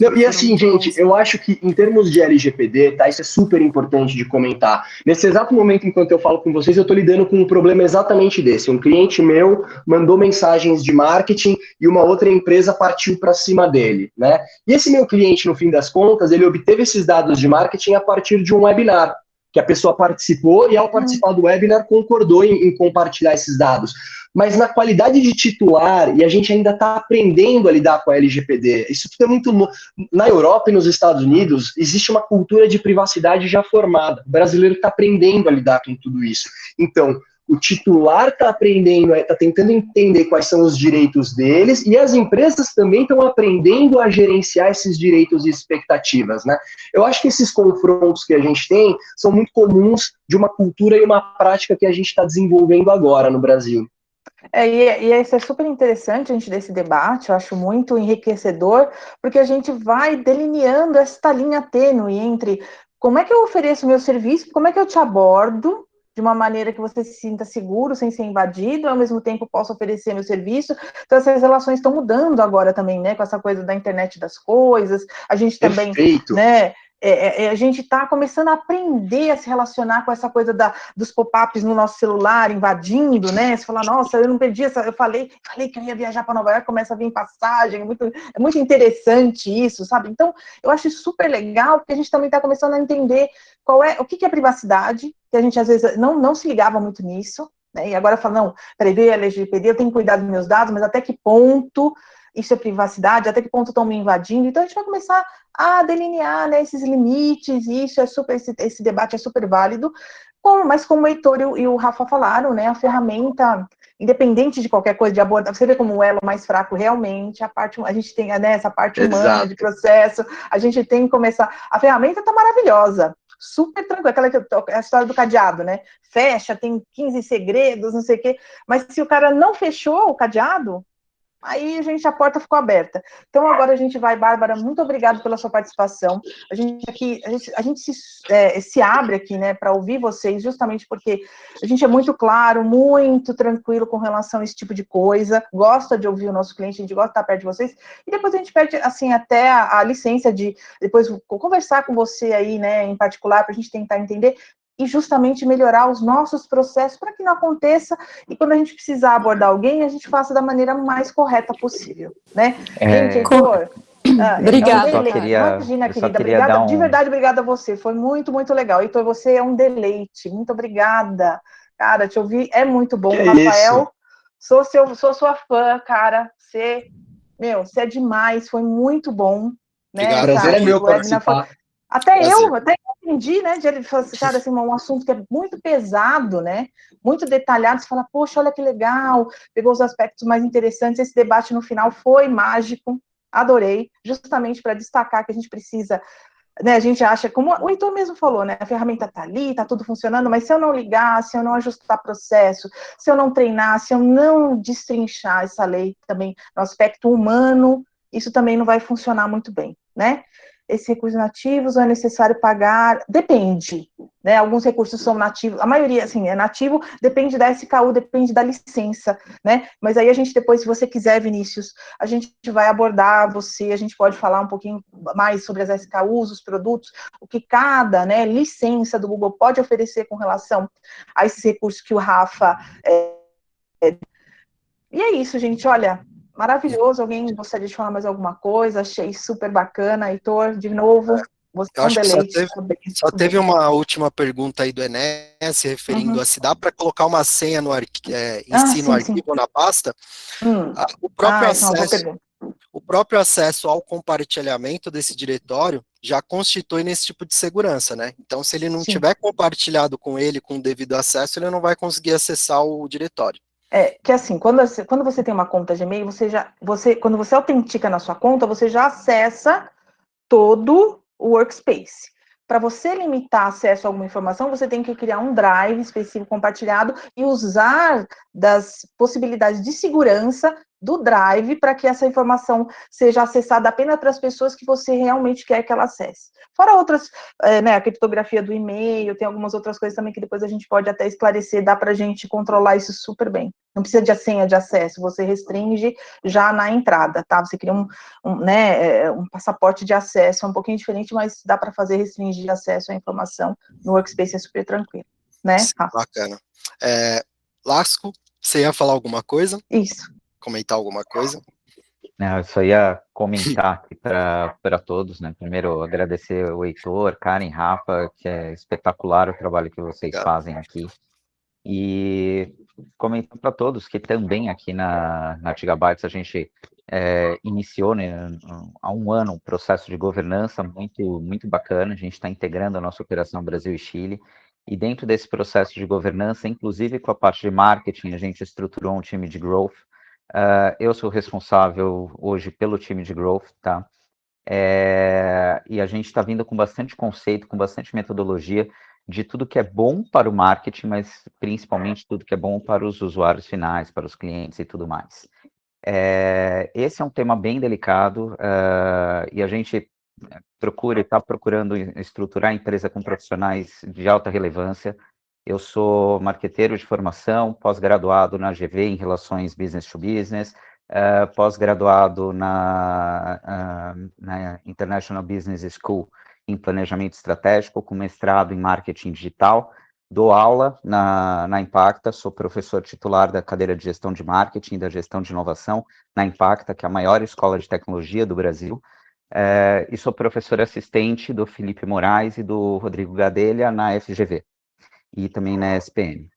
Não, e assim, gente, eu acho que em termos de LGPD, tá, isso é super importante de comentar. Nesse exato momento, enquanto eu falo com vocês, eu estou lidando com um problema exatamente desse. Um cliente meu mandou mensagens de marketing e uma outra empresa partiu para cima dele, né? E esse meu cliente, no fim das contas, ele obteve esses dados de marketing a partir de um webinar, que a pessoa participou e, ao participar do webinar, concordou em compartilhar esses dados. Mas na qualidade de titular, e a gente ainda está aprendendo a lidar com a LGPD, isso tudo é muito... Na Europa e nos Estados Unidos, existe uma cultura de privacidade já formada. O brasileiro está aprendendo a lidar com tudo isso. Então, o titular está aprendendo, está tentando entender quais são os direitos deles, e as empresas também estão aprendendo a gerenciar esses direitos e expectativas, né? Eu acho que esses confrontos que a gente tem são muito comuns de uma cultura e uma prática que a gente está desenvolvendo agora no Brasil. E isso é super interessante, a gente, desse debate, eu acho muito enriquecedor, porque a gente vai delineando esta linha tênue entre como é que eu ofereço meu serviço, como é que eu te abordo de uma maneira que você se sinta seguro, sem ser invadido, ao mesmo tempo posso oferecer meu serviço. Então essas relações estão mudando agora também, né, com essa coisa da internet das coisas, a gente também, Perfeito. né, a gente está começando a aprender a se relacionar com essa coisa dos pop-ups no nosso celular, invadindo, né? Você fala, nossa, eu não perdi essa... Eu falei que eu ia viajar para Nova York, começa a vir passagem, é muito interessante isso, sabe? Então, eu acho super legal, porque a gente também está começando a entender o que é privacidade, que a gente às vezes não se ligava muito nisso, né? E agora fala, não, peraí, veio a LGPD, eu tenho que cuidar dos meus dados, mas até que ponto isso é privacidade, até que ponto estão me invadindo? Então a gente vai começar a delinear, né, esses limites, e isso é super, esse debate é super válido, mas como o Heitor e o Rafa falaram, né, a ferramenta, independente de qualquer coisa, de abordar, você vê como o elo mais fraco realmente, a gente tem, né, essa parte humana de processo, a gente tem que começar, a ferramenta tá maravilhosa, super tranquila, a história do cadeado, né, fecha, tem 15 segredos, não sei o quê, mas se o cara não fechou o cadeado, aí a porta ficou aberta. Então agora a gente vai, Bárbara, muito obrigada pela sua participação. A gente se abre aqui, né, para ouvir vocês, justamente porque a gente é muito claro, muito tranquilo com relação a esse tipo de coisa, gosta de ouvir o nosso cliente, a gente gosta de estar perto de vocês, e depois a gente pede, assim, até a licença de depois conversar com você aí, né, em particular, para a gente tentar entender e justamente melhorar os nossos processos para que não aconteça e quando a gente precisar abordar alguém, a gente faça da maneira mais correta possível, né? Gente, Heitor, Obrigada, imagina, querida, obrigada, de verdade, obrigada a você, foi muito, muito legal. Heitor, você é um deleite, muito obrigada. Cara, te ouvir é muito bom. Que Rafael, sou sua fã, cara, você é demais, foi muito bom. Né? Prazer é meu participar. Até eu entendi, né, de ele falar assim, cara, assim, um assunto que é muito pesado, né, muito detalhado, você fala, poxa, olha que legal, pegou os aspectos mais interessantes, esse debate no final foi mágico, adorei, justamente para destacar que a gente precisa, né, a gente acha, como o Heitor mesmo falou, né, a ferramenta está ali, está tudo funcionando, mas se eu não ligar, se eu não ajustar processo, se eu não treinar, se eu não destrinchar essa lei também no aspecto humano, isso também não vai funcionar muito bem, né? Esses recursos nativos ou é necessário pagar? Depende, né? Alguns recursos são nativos, a maioria, assim, é nativo, depende da SKU, depende da licença, né? Mas aí a gente depois, se você quiser, Vinícius, a gente vai abordar você, a gente pode falar um pouquinho mais sobre as SKUs, os produtos, o que cada, né, licença do Google pode oferecer com relação a esses recursos que o Rafa... E é isso, gente, olha... Maravilhoso. Alguém gostaria de falar mais alguma coisa? Achei super bacana. Heitor, de novo, você é um deleite. Só teve uma última pergunta aí do Enes, se referindo a se dá para colocar uma senha no no arquivo ou na pasta. O próprio acesso ao compartilhamento desse diretório já constitui nesse tipo de segurança, né? Então, se ele não tiver compartilhado com ele com o devido acesso, ele não vai conseguir acessar o diretório. Que assim, quando você tem uma conta Gmail, quando você autentica na sua conta, você já acessa todo o workspace. Para você limitar acesso a alguma informação, você tem que criar um drive específico compartilhado e usar das possibilidades de segurança do drive para que essa informação seja acessada apenas para as pessoas que você realmente quer que ela acesse. Fora outras, né, a criptografia do e-mail, tem algumas outras coisas também que depois a gente pode até esclarecer, dá para a gente controlar isso super bem. Não precisa de senha de acesso, você restringe já na entrada, tá? Você cria um passaporte de acesso, é um pouquinho diferente, mas dá para fazer restringir acesso à informação no workspace, é super tranquilo, né? Sim, bacana. Lasco, você ia falar alguma coisa? Isso. Comentar alguma coisa? Não, eu só ia comentar aqui para todos, né? Primeiro, agradecer o Heitor, Karen, Rafa, que é espetacular o trabalho que vocês fazem aqui. E comentar para todos que também aqui na Gigabytes a gente iniciou, né, há um ano um processo de governança muito bacana. A gente está integrando a nossa operação Brasil e Chile. E dentro desse processo de governança, inclusive com a parte de marketing, a gente estruturou um time de growth. Eu sou responsável hoje pelo time de growth, tá? E a gente está vindo com bastante conceito, com bastante metodologia de tudo que é bom para o marketing, mas principalmente tudo que é bom para os usuários finais, para os clientes e tudo mais. Esse é um tema bem delicado e a gente está procurando estruturar a empresa com profissionais de alta relevância. Eu sou marqueteiro de formação, pós-graduado na GV em Relações Business to Business, pós-graduado na International Business School em Planejamento Estratégico, com mestrado em Marketing Digital. Dou aula na Impacta, sou professor titular da cadeira de Gestão de Marketing e da Gestão de Inovação na Impacta, que é a maior escola de tecnologia do Brasil. E sou professor assistente do Felipe Moraes e do Rodrigo Gadelha na FGV. E também na SPM.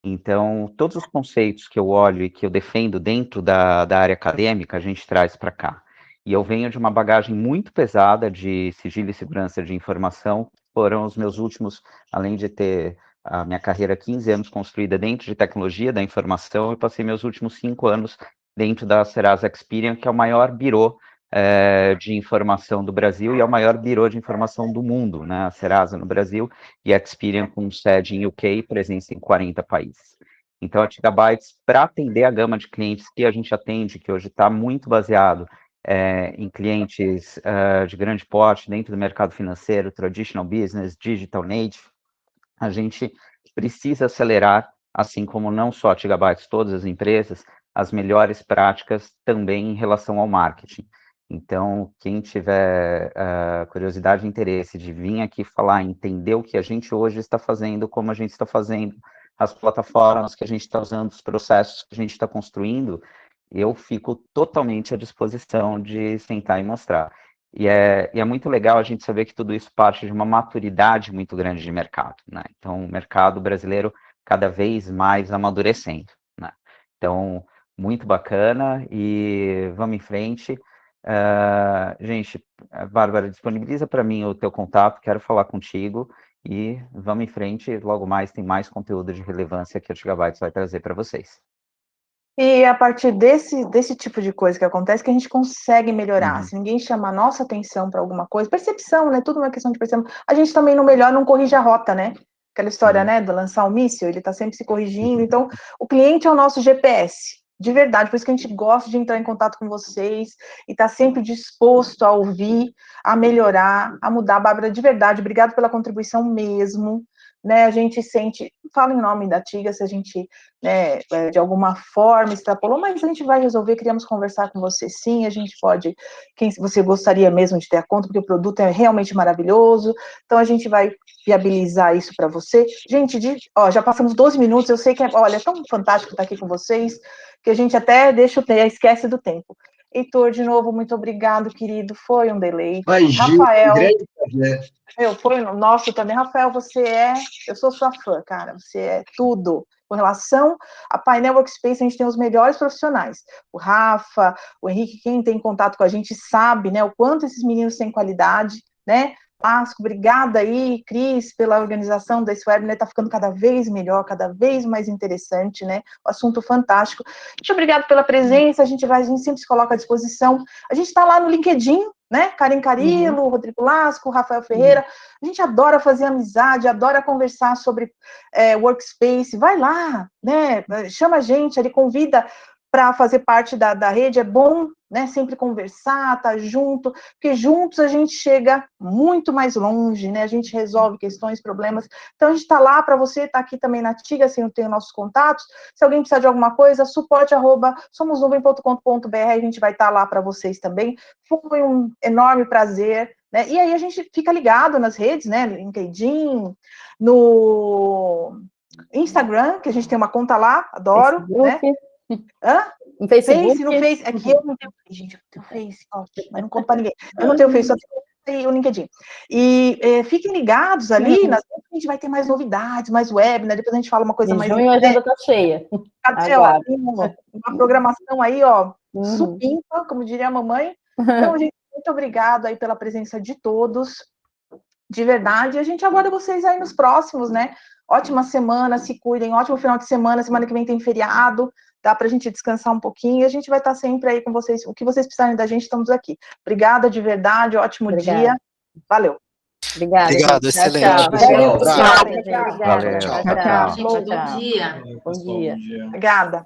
Então, todos os conceitos que eu olho e que eu defendo dentro da área acadêmica, a gente traz para cá. E eu venho de uma bagagem muito pesada de sigilo e segurança de informação, foram os meus últimos, além de ter a minha carreira 15 anos construída dentro de tecnologia da informação, e passei meus últimos 5 anos dentro da Serasa Experian, que é o maior birô de informação do Brasil e é o maior birô de informação do mundo, né? A Serasa no Brasil e a Experian com sede em UK, presença em 40 países. Então, a Gigabytes, para atender a gama de clientes que a gente atende, que hoje está muito baseado em clientes de grande porte dentro do mercado financeiro, traditional business, digital native, a gente precisa acelerar, assim como não só a Gigabytes, todas as empresas, as melhores práticas também em relação ao marketing. Então, quem tiver curiosidade e interesse de vir aqui falar, entender o que a gente hoje está fazendo, como a gente está fazendo, as plataformas que a gente está usando, os processos que a gente está construindo, eu fico totalmente à disposição de sentar e mostrar. E é muito legal a gente saber que tudo isso parte de uma maturidade muito grande de mercado, né? Então, o mercado brasileiro cada vez mais amadurecendo, né? Então, muito bacana e vamos em frente. Gente, Bárbara, disponibiliza para mim o teu contato, quero falar contigo e vamos em frente. Logo mais tem mais conteúdo de relevância que a Gigabytes vai trazer para vocês. E a partir desse tipo de coisa que acontece, que a gente consegue melhorar. Se ninguém chama a nossa atenção para alguma coisa, percepção, né? Tudo uma questão de percepção. A gente também, no melhor, não corrige a rota, né? Aquela história, né, do lançar um míssil, ele está sempre se corrigindo. Então, o cliente é o nosso GPS, de verdade. Por isso que a gente gosta de entrar em contato com vocês e tá sempre disposto a ouvir, a melhorar, a mudar. Bárbara, de verdade, obrigado pela contribuição mesmo. Né, a gente sente, fala em nome da Tiga, se a gente, né, de alguma forma extrapolou, mas a gente vai resolver, queríamos conversar com você sim, a gente pode, quem você gostaria mesmo de ter a conta, porque o produto é realmente maravilhoso, então a gente vai viabilizar isso para você. Gente, já passamos 12 minutos, eu sei que, olha, é tão fantástico estar aqui com vocês, que a gente até esquece do tempo. Heitor, de novo, muito obrigado, querido, foi um deleite. Rafael, grande prazer. Nossa, também, Rafael, eu sou sua fã, cara, você é tudo. Com relação a painel Workspace, a gente tem os melhores profissionais. O Rafa, o Henrique, quem tem contato com a gente sabe, né, o quanto esses meninos têm qualidade, né? Páscoa, obrigada aí, Cris, pela organização desse webinar, tá ficando cada vez melhor, cada vez mais interessante, né? O assunto fantástico. Muito obrigado pela presença, a gente sempre se coloca à disposição. A gente está lá no LinkedIn, né? Karen Carilo, Rodrigo Lasco, Rafael Ferreira. A gente adora fazer amizade, adora conversar sobre Workspace. Vai lá, né? Chama a gente, ele convida para fazer parte da rede, é bom, né, sempre conversar, estar junto, porque juntos a gente chega muito mais longe, né, a gente resolve questões, problemas, então a gente está lá para você, está aqui também na Tiga, assim, eu tenho nossos contatos, se alguém precisar de alguma coisa, suporte@somosnuvem.com.br, a gente vai estar lá para vocês também, foi um enorme prazer, né, e aí a gente fica ligado nas redes, né, LinkedIn, no Instagram, que a gente tem uma conta lá, adoro, Facebook. Né? No Facebook? No Face, é que eu não tenho, gente, eu tenho Face, ó, mas não conto pra ninguém. Eu não tenho Face, só tenho o LinkedIn. E fiquem ligados ali, a gente vai ter mais novidades, mais web, né? Depois a gente fala uma coisa mais... Junho a agenda tá cheia. Até, ó, tem uma programação aí, ó, supimpa, como diria a mamãe. Então, gente, muito obrigado aí pela presença de todos, de verdade, e a gente aguarda vocês aí nos próximos, né? Ótima semana, se cuidem, ótimo final de semana que vem tem feriado, dá para a gente descansar um pouquinho, e a gente vai estar sempre aí com vocês, o que vocês precisarem da gente, estamos aqui. Obrigada de verdade, ótimo dia, valeu. Obrigada. Obrigado, excelente. Tchau. Valeu. Tchau. Tchau. Gente, bom dia. Bom dia. Obrigada.